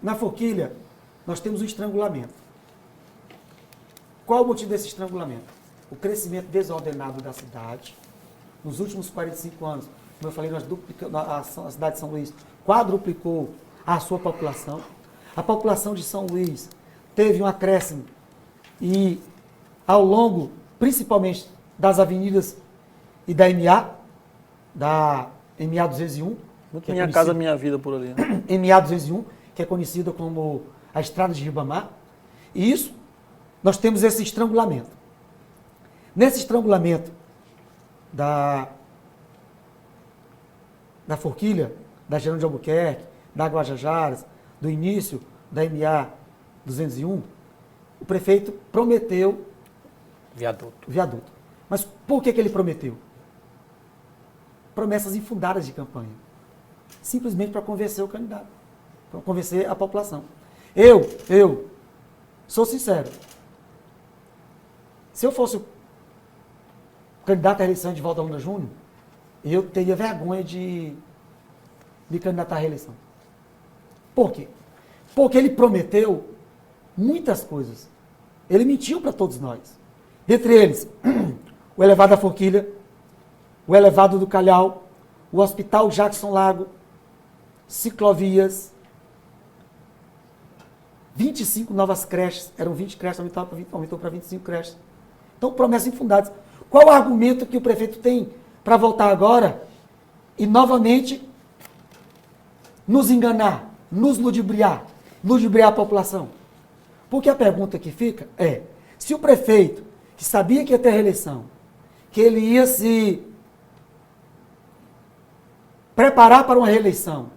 na Forquilha, nós temos um estrangulamento. Qual o motivo desse estrangulamento? O crescimento desordenado da cidade. Nos últimos 45 anos, como eu falei, a cidade de São Luís quadruplicou a sua população. A população de São Luís teve um acréscimo e ao longo, principalmente, das avenidas e da MA 201. Muito Minha Casa Minha Vida por ali. Né? MA 201, que é conhecida como a Estrada de Ribamar. E isso, nós temos esse estrangulamento. Nesse estrangulamento da Forquilha, da Gerando de Albuquerque, da Guajajaras, do início da MA 201, o prefeito prometeu viaduto. Mas por que ele prometeu? Promessas infundadas de campanha. Simplesmente para convencer o candidato, para convencer a população. Eu sou sincero. Se eu fosse o candidato à eleição de Valdo Holanda Júnior, eu teria vergonha de me candidatar à reeleição. Por quê? Porque ele prometeu muitas coisas. Ele mentiu para todos nós. Dentre eles, o elevado da Forquilha, o elevado do Calhau, o Hospital Jackson Lago, ciclovias, 25 novas creches, eram 20 creches, aumentou para 25 creches. Então, promessas infundadas. Qual o argumento que o prefeito tem para voltar agora e novamente nos enganar, nos ludibriar a população? Porque a pergunta que fica é, se o prefeito, que sabia que ia ter reeleição, que ele ia se preparar para uma reeleição,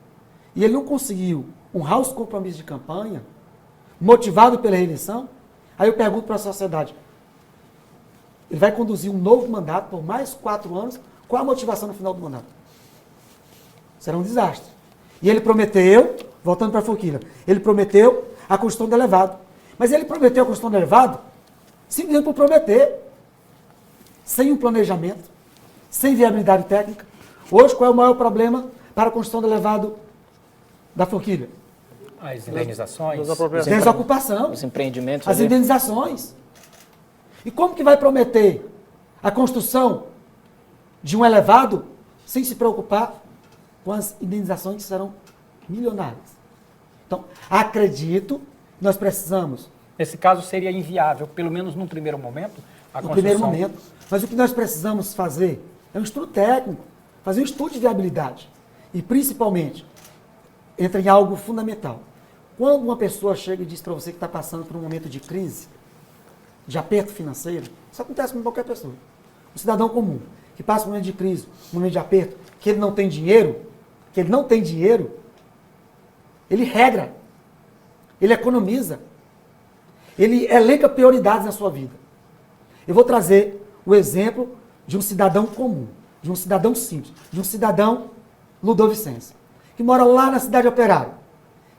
e ele não conseguiu honrar os compromissos de campanha, motivado pela reeleição, aí eu pergunto para a sociedade, ele vai conduzir um novo mandato por mais 4 anos, qual a motivação no final do mandato? Será um desastre. E ele prometeu, voltando para a Forquilha, ele prometeu a construção do elevado. Mas ele prometeu a construção do elevado simplesmente por prometer, sem um planejamento, sem viabilidade técnica. Hoje, qual é o maior problema para a construção do elevado da Forquilha? As indenizações, desocupação, os empreendimentos, as indenizações. E como que vai prometer a construção de um elevado sem se preocupar com as indenizações que serão milionárias? Então, acredito que nós precisamos... Nesse caso seria inviável, pelo menos num primeiro momento, a construção... No primeiro momento. Mas o que nós precisamos fazer é um estudo técnico, fazer um estudo de viabilidade. E, principalmente, entra em algo fundamental. Quando uma pessoa chega e diz para você que está passando por um momento de crise, de aperto financeiro, isso acontece com qualquer pessoa. Um cidadão comum, que passa por um momento de crise, um momento de aperto, que ele não tem dinheiro, ele regra, ele economiza, ele elenca prioridades na sua vida. Eu vou trazer o exemplo de um cidadão comum, de um cidadão simples, de um cidadão ludovicense, que mora lá na cidade operária,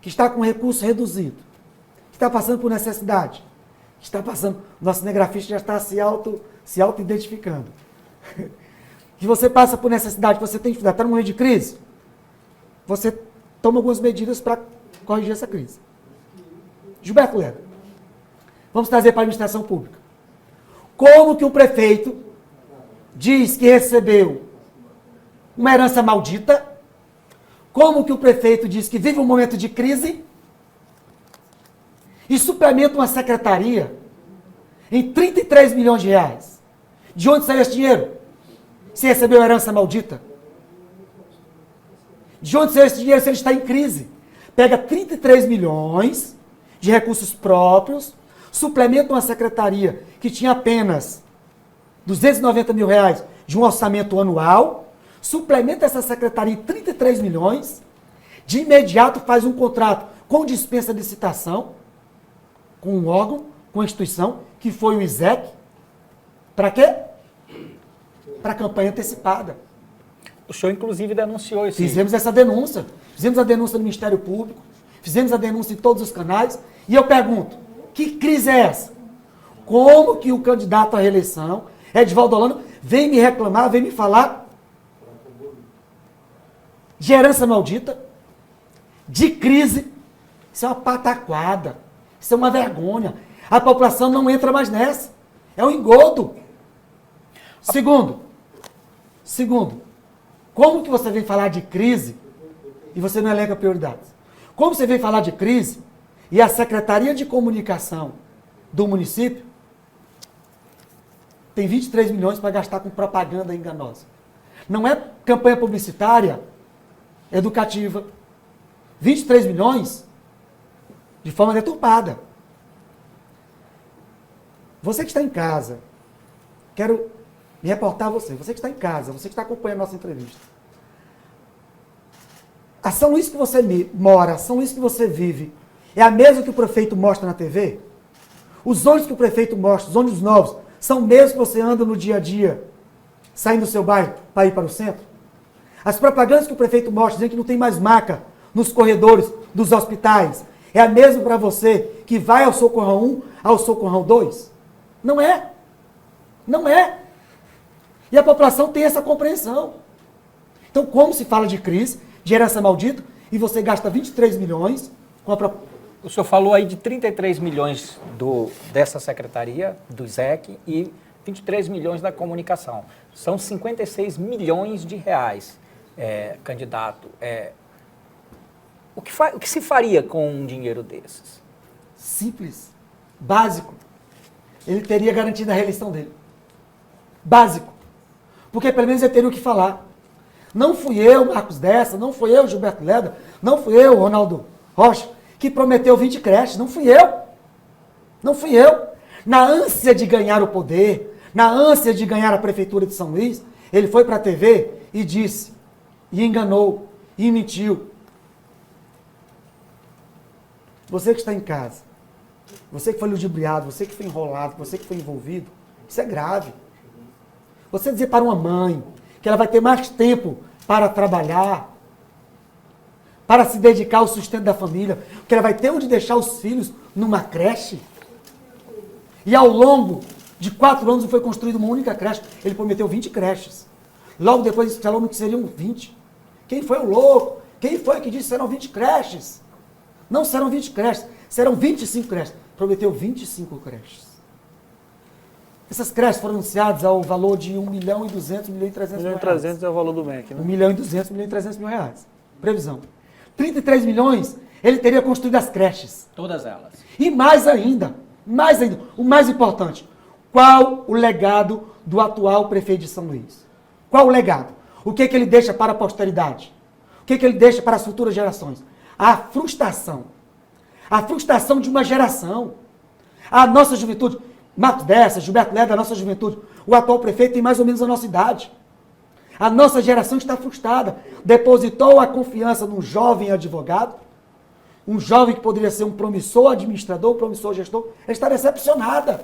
que está com recurso reduzido, que está passando por necessidade, que está passando, o nosso cinegrafista já está se auto-identificando. Que você passa por necessidade, que você tem dificuldade, está num momento de crise, você toma algumas medidas para corrigir essa crise. Gilberto Leda, vamos trazer para a administração pública. Como que o prefeito diz que recebeu uma herança maldita? Como que o prefeito diz que vive um momento de crise e suplementa uma secretaria em 33 milhões de reais? De onde saiu esse dinheiro? Se recebeu herança maldita? De onde saiu esse dinheiro se ele está em crise? Pega 33 milhões de recursos próprios, suplementa uma secretaria que tinha apenas 290 mil reais de um orçamento anual, suplementa essa secretaria em 33 milhões, de imediato faz um contrato com dispensa de licitação, com um órgão, com a instituição, que foi o ISEC. Para quê? Para campanha antecipada. O senhor, inclusive, denunciou isso. Fizemos essa denúncia. Fizemos a denúncia no Ministério Público, fizemos a denúncia em todos os canais, e eu pergunto, que crise é essa? Como que o candidato à reeleição, Edivaldo Holanda, vem me reclamar, vem me falar de herança maldita, de crise? Isso é uma pataquada, isso é uma vergonha. A população não entra mais nessa. É um engodo. Segundo, como que você vem falar de crise e você não elenca prioridades? Como você vem falar de crise e a Secretaria de Comunicação do município tem 23 milhões para gastar com propaganda enganosa? Não é campanha publicitária educativa. 23 milhões de forma deturpada. Você que está em casa, quero me reportar a você. Você que está em casa, você que está acompanhando a nossa entrevista. A São Luís que você mora, a São Luís que você vive, é a mesma que o prefeito mostra na TV? Os ônibus que o prefeito mostra, os ônibus novos, são mesmo que você anda no dia a dia, saindo do seu bairro para ir para o centro? As propagandas que o prefeito mostra, dizendo que não tem mais maca nos corredores dos hospitais, é a mesma para você que vai ao Socorrão 1, ao Socorrão 2? Não é. Não é. E a população tem essa compreensão. Então, como se fala de crise, de herança maldita, e você gasta 23 milhões com a O senhor falou aí de 33 milhões dessa secretaria, do ZEC, e 23 milhões da comunicação. São 56 milhões de reais, candidato. O que se faria com um dinheiro desses? Simples, básico. Ele teria garantido a reeleição dele. Básico. Porque pelo menos ele teria o que falar. Não fui eu, Marcos Dessa, não fui eu, Gilberto Leda, não fui eu, Ronaldo Rocha, que prometeu 20 creches. Não fui eu. Não fui eu. Na ânsia de ganhar o poder, na ânsia de ganhar a prefeitura de São Luís, ele foi para a TV e disse, e enganou, e mentiu. Você que está em casa, você que foi ludibriado, você que foi enrolado, você que foi envolvido, isso é grave. Você dizer para uma mãe que ela vai ter mais tempo para trabalhar, para se dedicar ao sustento da família, que ela vai ter onde deixar os filhos numa creche. E ao longo de 4 anos não foi construída uma única creche. Ele prometeu 20 creches. Logo depois falou que seriam 20. Quem foi o louco? Quem foi que disse que serão 20 creches? Não serão 20 creches, serão 25 creches. Prometeu 25 creches. Essas creches foram anunciadas ao valor de 1 milhão e 200, 1 milhão e 300 mil reais. 1.300.000 é o valor do MEC, né? 1 milhão e 200, 1 milhão e 300 mil reais. Previsão. 33 milhões, ele teria construído as creches. Todas elas. E mais ainda, o mais importante, qual o legado do atual prefeito de São Luís? Qual o legado? O que ele deixa para a posteridade? O que ele deixa para as futuras gerações? A frustração. A frustração de uma geração. A nossa juventude, Marcos Dessa, Gilberto Leda, a nossa juventude, o atual prefeito tem mais ou menos a nossa idade. A nossa geração está frustrada. Depositou a confiança num jovem advogado, um jovem que poderia ser um promissor administrador, um promissor gestor, ela está decepcionada.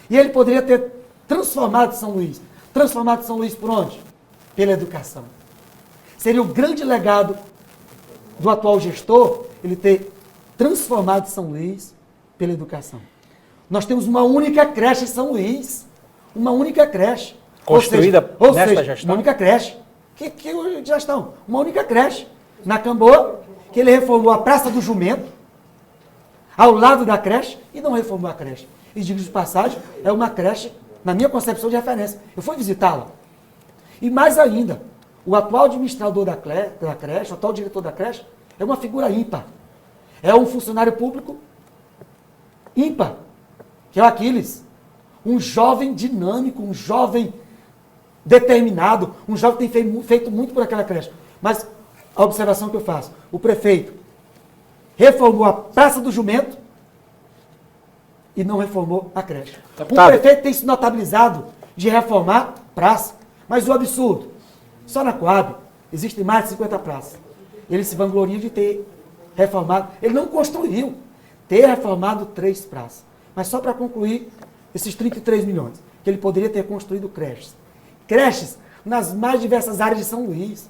E ele poderia ter transformado São Luís. Transformado São Luís por onde? Pela educação. Seria o grande legado do atual gestor, ele ter transformado São Luís pela educação. Nós temos uma única creche em São Luís. Uma única creche. Construída nesta gestão? Uma única creche. Que gestão? Uma única creche. Na Camboa, que ele reformou a Praça do Jumento, ao lado da creche, e não reformou a creche. E digo de passagem, é uma creche, na minha concepção, de referência. Eu fui visitá-la. E mais ainda, o atual administrador da creche, o atual diretor da creche, é uma figura ímpar. É um funcionário público ímpar, que é o Aquiles. Um jovem dinâmico, um jovem determinado, um jovem que tem feito muito por aquela creche. Mas a observação que eu faço, o prefeito reformou a Praça do Jumento e não reformou a creche. Deputado. O prefeito tem se notabilizado de reformar praça, mas o absurdo, só na Coab existem mais de 50 praças. Ele se vangloria de ter reformado, ele não construiu, ter reformado 3 praças. Mas só para concluir, esses 33 milhões, que ele poderia ter construído creches. Creches nas mais diversas áreas de São Luís.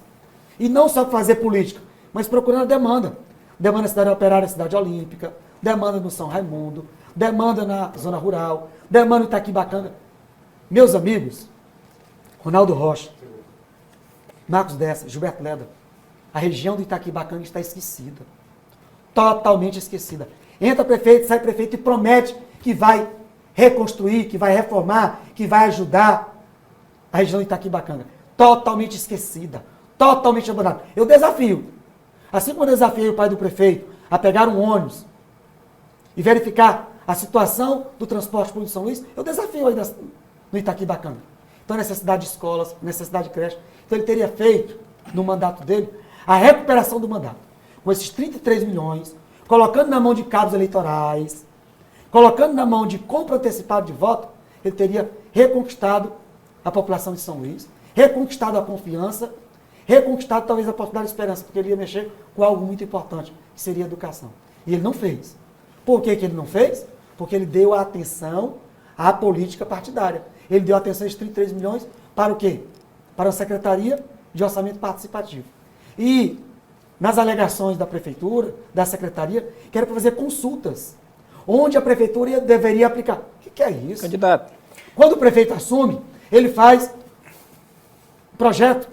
E não só para fazer política, mas procurando a demanda. Demanda na cidade operária, cidade olímpica, demanda no São Raimundo, demanda na zona rural, demanda no Itaquibacanga. Meus amigos, Ronaldo Rocha, Marcos Dessa, Gilberto Leda, a região do Itaquibacanga está esquecida. Totalmente esquecida. Entra prefeito, sai prefeito e promete que vai reconstruir, que vai reformar, que vai ajudar a região de Itaquibacanga. Totalmente esquecida, totalmente abandonada. Eu desafio, assim como eu desafiei o pai do prefeito a pegar um ônibus e verificar a situação do transporte público de São Luís, eu desafio aí no Itaquibacanga. Então, necessidade de escolas, necessidade de creche. Então, ele teria feito, no mandato dele, a recuperação do mandato. Com esses 33 milhões, colocando na mão de cabos eleitorais, colocando na mão de compra antecipada de voto, ele teria reconquistado a população de São Luís, reconquistado a confiança, reconquistado talvez a possibilidade de esperança, porque ele ia mexer com algo muito importante, que seria a educação. E ele não fez. Por que ele não fez? Porque ele deu a atenção à política partidária. Ele deu atenção a esses 33 milhões para o quê? Para a Secretaria de Orçamento Participativo. E nas alegações da Prefeitura, da Secretaria, que era para fazer consultas, onde a Prefeitura deveria aplicar. O que é isso? Candidato. Quando o prefeito assume, ele faz projeto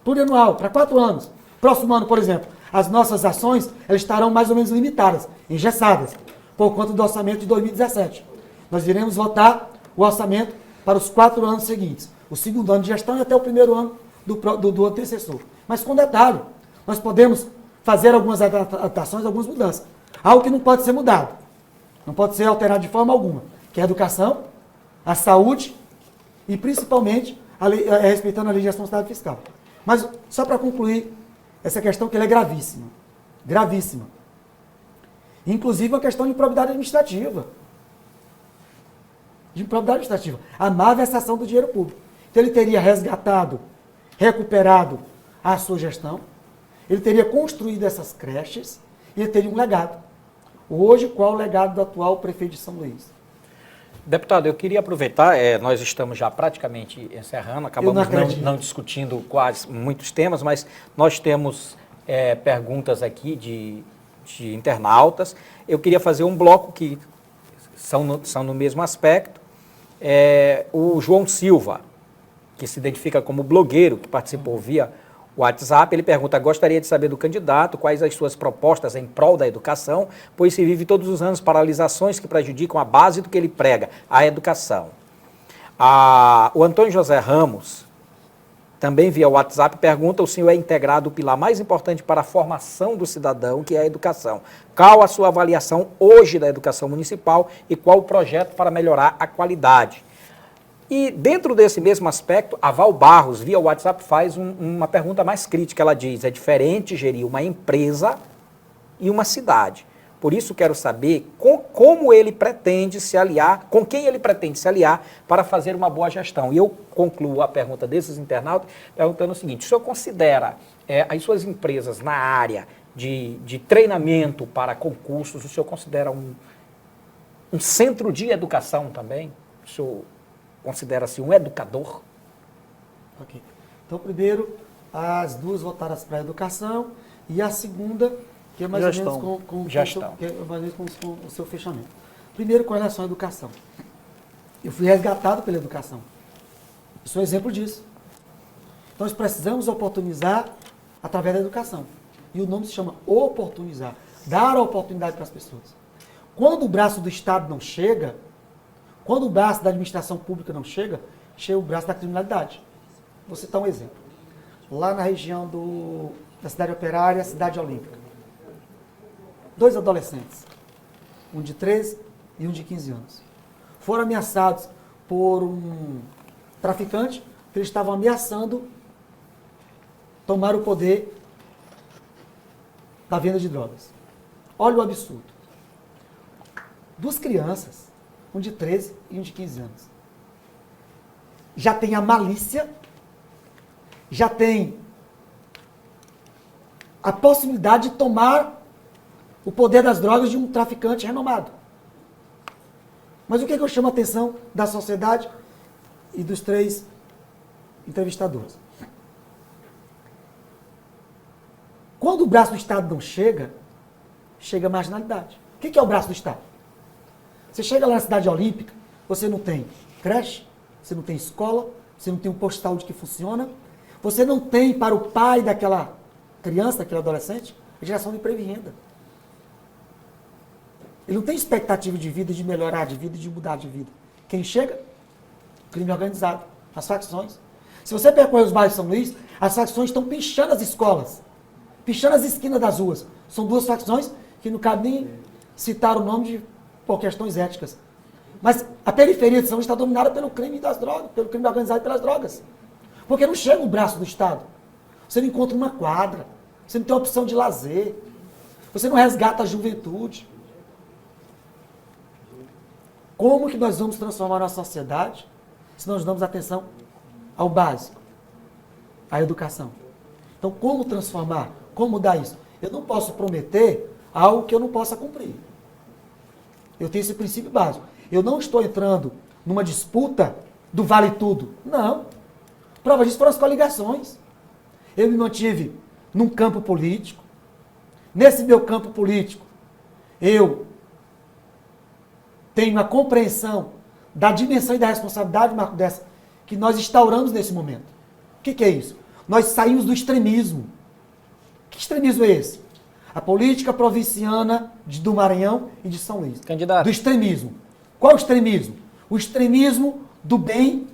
plurianual, para 4 anos. Próximo ano, por exemplo, as nossas ações elas estarão mais ou menos limitadas, engessadas, por conta do orçamento de 2017. Nós iremos votar o orçamento para os 4 anos seguintes. O segundo ano de gestão e até o primeiro ano do antecessor. Mas com detalhe, nós podemos fazer algumas adaptações, algumas mudanças. Algo que não pode ser mudado, não pode ser alterado de forma alguma, que é a educação, a saúde e principalmente respeitando a lei de responsabilidade fiscal. Mas só para concluir essa questão que ela é gravíssima, gravíssima. Inclusive uma questão de improbidade administrativa. De improbidade administrativa. A má versação do dinheiro público. Então ele teria resgatado, recuperado a sua gestão, ele teria construído essas creches e ele teria um legado. Hoje, qual o legado do atual prefeito de São Luís? Deputado, eu queria aproveitar, nós estamos já praticamente encerrando, acabamos não discutindo quase muitos temas, mas nós temos perguntas aqui de internautas. Eu queria fazer um bloco que são no mesmo aspecto. O João Silva, que se identifica como blogueiro, que participou via WhatsApp, ele pergunta: gostaria de saber do candidato quais as suas propostas em prol da educação, pois se vive todos os anos paralisações que prejudicam a base do que ele prega, a educação. O Antônio José Ramos, também via WhatsApp, pergunta: o senhor é integrado o pilar mais importante para a formação do cidadão, que é a educação. Qual a sua avaliação hoje da educação municipal e qual o projeto para melhorar a qualidade? E dentro desse mesmo aspecto, a Val Barros, via WhatsApp, faz uma pergunta mais crítica. Ela diz: é diferente gerir uma empresa e uma cidade. Por isso quero saber como ele pretende se aliar, com quem ele pretende se aliar para fazer uma boa gestão. E eu concluo a pergunta desses internautas perguntando o seguinte: o senhor considera as suas empresas na área de treinamento para concursos, o senhor considera um centro de educação também? O senhor considera-se um educador? Ok. Então, primeiro, as duas voltadas para a educação e a segunda, que é mais ou menos com o seu fechamento. Primeiro, com relação à educação. Eu fui resgatado pela educação. Eu sou exemplo disso. Então, nós precisamos oportunizar através da educação. E o nome se chama oportunizar. Dar a oportunidade para as pessoas. Quando o braço do Estado não chega, quando o braço da administração pública não chega, chega o braço da criminalidade. Vou citar um exemplo. Lá na região da cidade operária, cidade olímpica. 2 adolescentes, um de 13 e um de 15 anos, foram ameaçados por um traficante que eles estavam ameaçando tomar o poder da venda de drogas. Olha o absurdo. 2 crianças, um de 13 e um de 15 anos. Já tem a malícia, já tem a possibilidade de tomar o poder das drogas de um traficante renomado. Mas o que eu chamo a atenção da sociedade e dos 3 entrevistadores? Quando o braço do Estado não chega, chega a marginalidade. O que é o braço do Estado? Você chega lá na cidade olímpica, você não tem creche, você não tem escola, você não tem um posto de saúde que funciona, você não tem para o pai daquela criança, daquele adolescente, geração de emprego e renda. Ele não tem expectativa de vida, de melhorar de vida, de mudar de vida. Quem chega? Crime organizado, as facções. Se você percorrer os bairros de São Luís, as facções estão pichando as escolas, pichando as esquinas das ruas. São duas facções que não cabe nem citar o nome por questões éticas. Mas a periferia de São Luís está dominada pelo crime das drogas, pelo crime organizado e pelas drogas. Porque não chega o braço do Estado. Você não encontra uma quadra, você não tem opção de lazer, você não resgata a juventude. Como que nós vamos transformar a nossa sociedade se nós damos atenção ao básico, à educação? Então, como transformar? Como mudar isso? Eu não posso prometer algo que eu não possa cumprir. Eu tenho esse princípio básico. Eu não estou entrando numa disputa do vale tudo. Não. Prova disso foram as coligações. Eu me mantive num campo político. Nesse meu campo político, eu tenho a compreensão da dimensão e da responsabilidade, Marco Dessa, que nós instauramos nesse momento. O que é isso? Nós saímos do extremismo. Que extremismo é esse? A política provinciana do Maranhão e de São Luís. Candidato. Do extremismo. Qual o extremismo? O extremismo do bem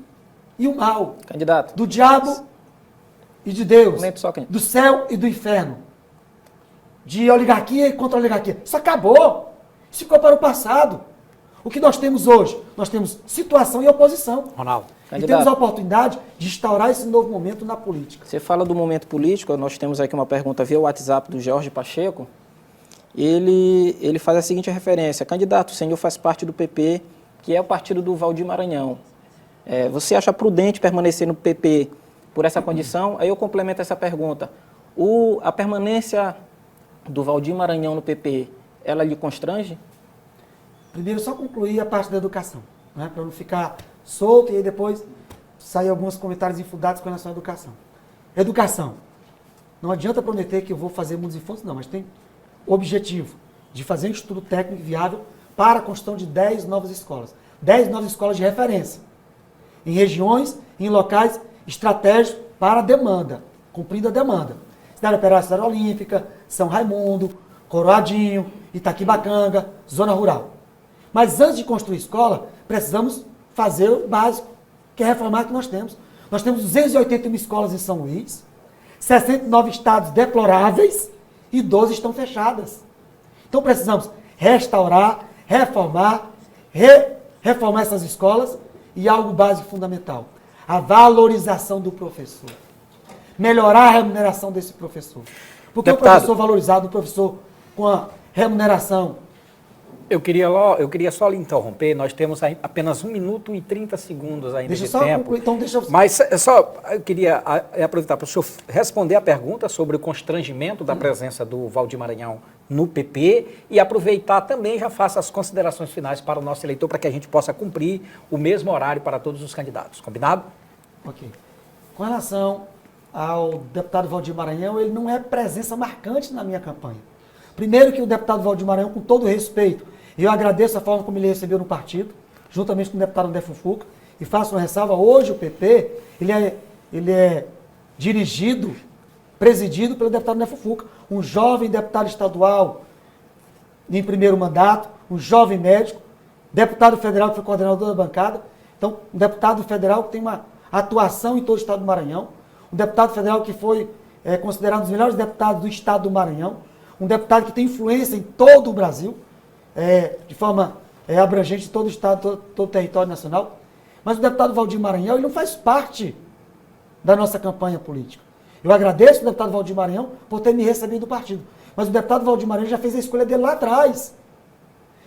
e o mal. Candidato. Do diabo e de Deus. Momento só, candidato. Do céu e do inferno. De oligarquia e contra oligarquia. Isso acabou. Isso ficou para o passado. O que nós temos hoje? Nós temos situação e oposição. Ronaldo. E temos a oportunidade de instaurar esse novo momento na política. Você fala do momento político, nós temos aqui uma pergunta via WhatsApp do Jorge Pacheco. Ele faz a seguinte referência: candidato, o senhor faz parte do PP, que é o partido do Valdir Maranhão. Você acha prudente permanecer no PP por essa condição? Aí eu complemento essa pergunta. A permanência do Valdir Maranhão no PP, ela lhe constrange? Primeiro, só concluir a parte da educação, né, para não ficar solto e aí depois sair alguns comentários infundados com relação à educação. Educação. Não adianta prometer que eu vou fazer mundos e fundos, não, mas tem o objetivo de fazer um estudo técnico viável para a construção de 10 novas escolas. 10 novas escolas de referência. Em regiões, em locais estratégicos para a demanda, cumprindo a demanda. Cidade Operária, Cidade Olímpica, São Raimundo, Coroadinho, Itaquibacanga, Zona Rural. Mas antes de construir escola, precisamos fazer o básico, que é reformar o que nós temos. Nós temos 281 escolas em São Luís, 69 estados deploráveis e 12 estão fechadas. Então precisamos restaurar, reformar, reformar essas escolas e algo básico fundamental, a valorização do professor. Melhorar a remuneração desse professor. Porque o professor valorizado, o professor com a remuneração... Eu queria só lhe interromper, nós temos apenas 1 minuto e 30 segundos ainda de tempo. Concluir, então deixa eu... Mas eu queria aproveitar para o senhor responder a pergunta sobre o constrangimento da presença do Valdir Maranhão no PP e aproveitar também, já faça as considerações finais para o nosso eleitor, para que a gente possa cumprir o mesmo horário para todos os candidatos. Combinado? Ok. Com relação ao deputado Valdir Maranhão, ele não é presença marcante na minha campanha. Primeiro que o deputado Valdir Maranhão, com todo respeito, eu agradeço a forma como ele recebeu no partido, juntamente com o deputado André Fufuca, e faço uma ressalva, hoje o PP, ele é dirigido, presidido pelo deputado André Fufuca, um jovem deputado estadual em primeiro mandato, um jovem médico, deputado federal que foi coordenador da bancada, então um deputado federal que tem uma atuação em todo o estado do Maranhão, um deputado federal que foi considerado um dos melhores deputados do estado do Maranhão, um deputado que tem influência em todo o Brasil, de forma abrangente em todo o estado, todo o território nacional. Mas o deputado Valdir Maranhão, ele não faz parte da nossa campanha política. Eu agradeço ao deputado Valdir Maranhão por ter me recebido do partido. Mas o deputado Valdir Maranhão já fez a escolha dele lá atrás.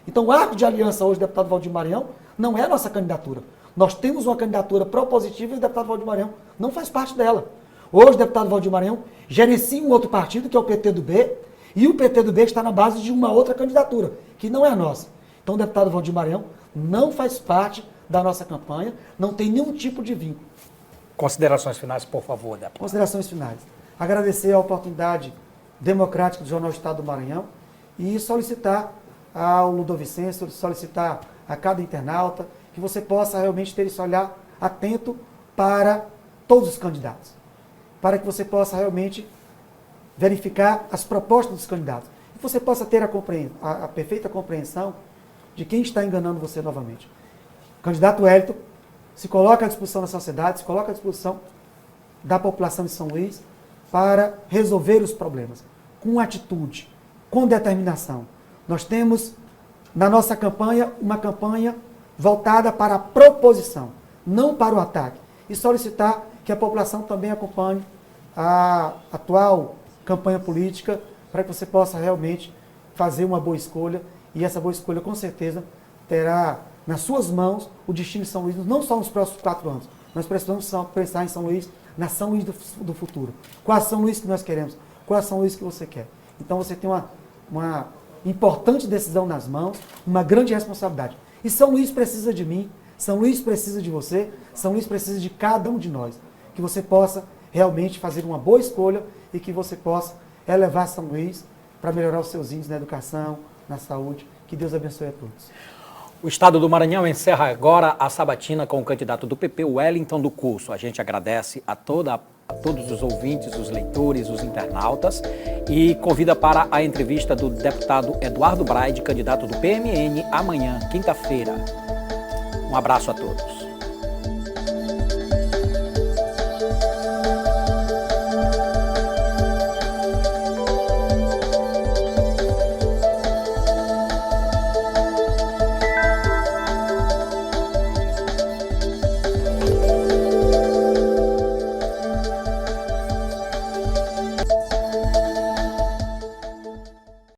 Então o arco de aliança hoje do deputado Valdir Maranhão não é a nossa candidatura. Nós temos uma candidatura propositiva e o deputado Valdir Maranhão não faz parte dela. Hoje o deputado Valdir Maranhão gerencia um outro partido, que é o PTdoB, e o PTdoB está na base de uma outra candidatura, que não é a nossa. Então o deputado Valdir Maranhão não faz parte da nossa campanha, não tem nenhum tipo de vínculo. Considerações finais, por favor, deputado. Considerações finais. Agradecer a oportunidade democrática do Jornal Estado do Maranhão e solicitar ao Ludovicêncio, solicitar a cada internauta que você possa realmente ter esse olhar atento para todos os candidatos, para que você possa realmente verificar as propostas dos candidatos. que você possa ter a perfeita compreensão de quem está enganando você novamente. O candidato Wellington se coloca à disposição da sociedade, se coloca à disposição da população de São Luís para resolver os problemas, com atitude, com determinação. Nós temos na nossa campanha uma campanha voltada para a proposição, não para o ataque. E solicitar que a população também acompanhe a atual campanha política para que você possa realmente fazer uma boa escolha, e essa boa escolha com certeza terá nas suas mãos o destino de São Luís, não só nos próximos 4 anos. Nós precisamos pensar em São Luís, na São Luís do futuro. Qual a São Luís que nós queremos? Qual a São Luís que você quer? Então você tem uma importante decisão nas mãos, uma grande responsabilidade. E São Luís precisa de mim, São Luís precisa de você, São Luís precisa de cada um de nós. Que você possa realmente fazer uma boa escolha e que você possa elevar São Luís para melhorar os seus índices na educação, na saúde. Que Deus abençoe a todos. O Estado do Maranhão encerra agora a sabatina com o candidato do PP, Wellington do Curso. A gente agradece a todos os ouvintes, os leitores, os internautas e convida para a entrevista do deputado Eduardo Braide, candidato do PMN, amanhã, quinta-feira. Um abraço a todos.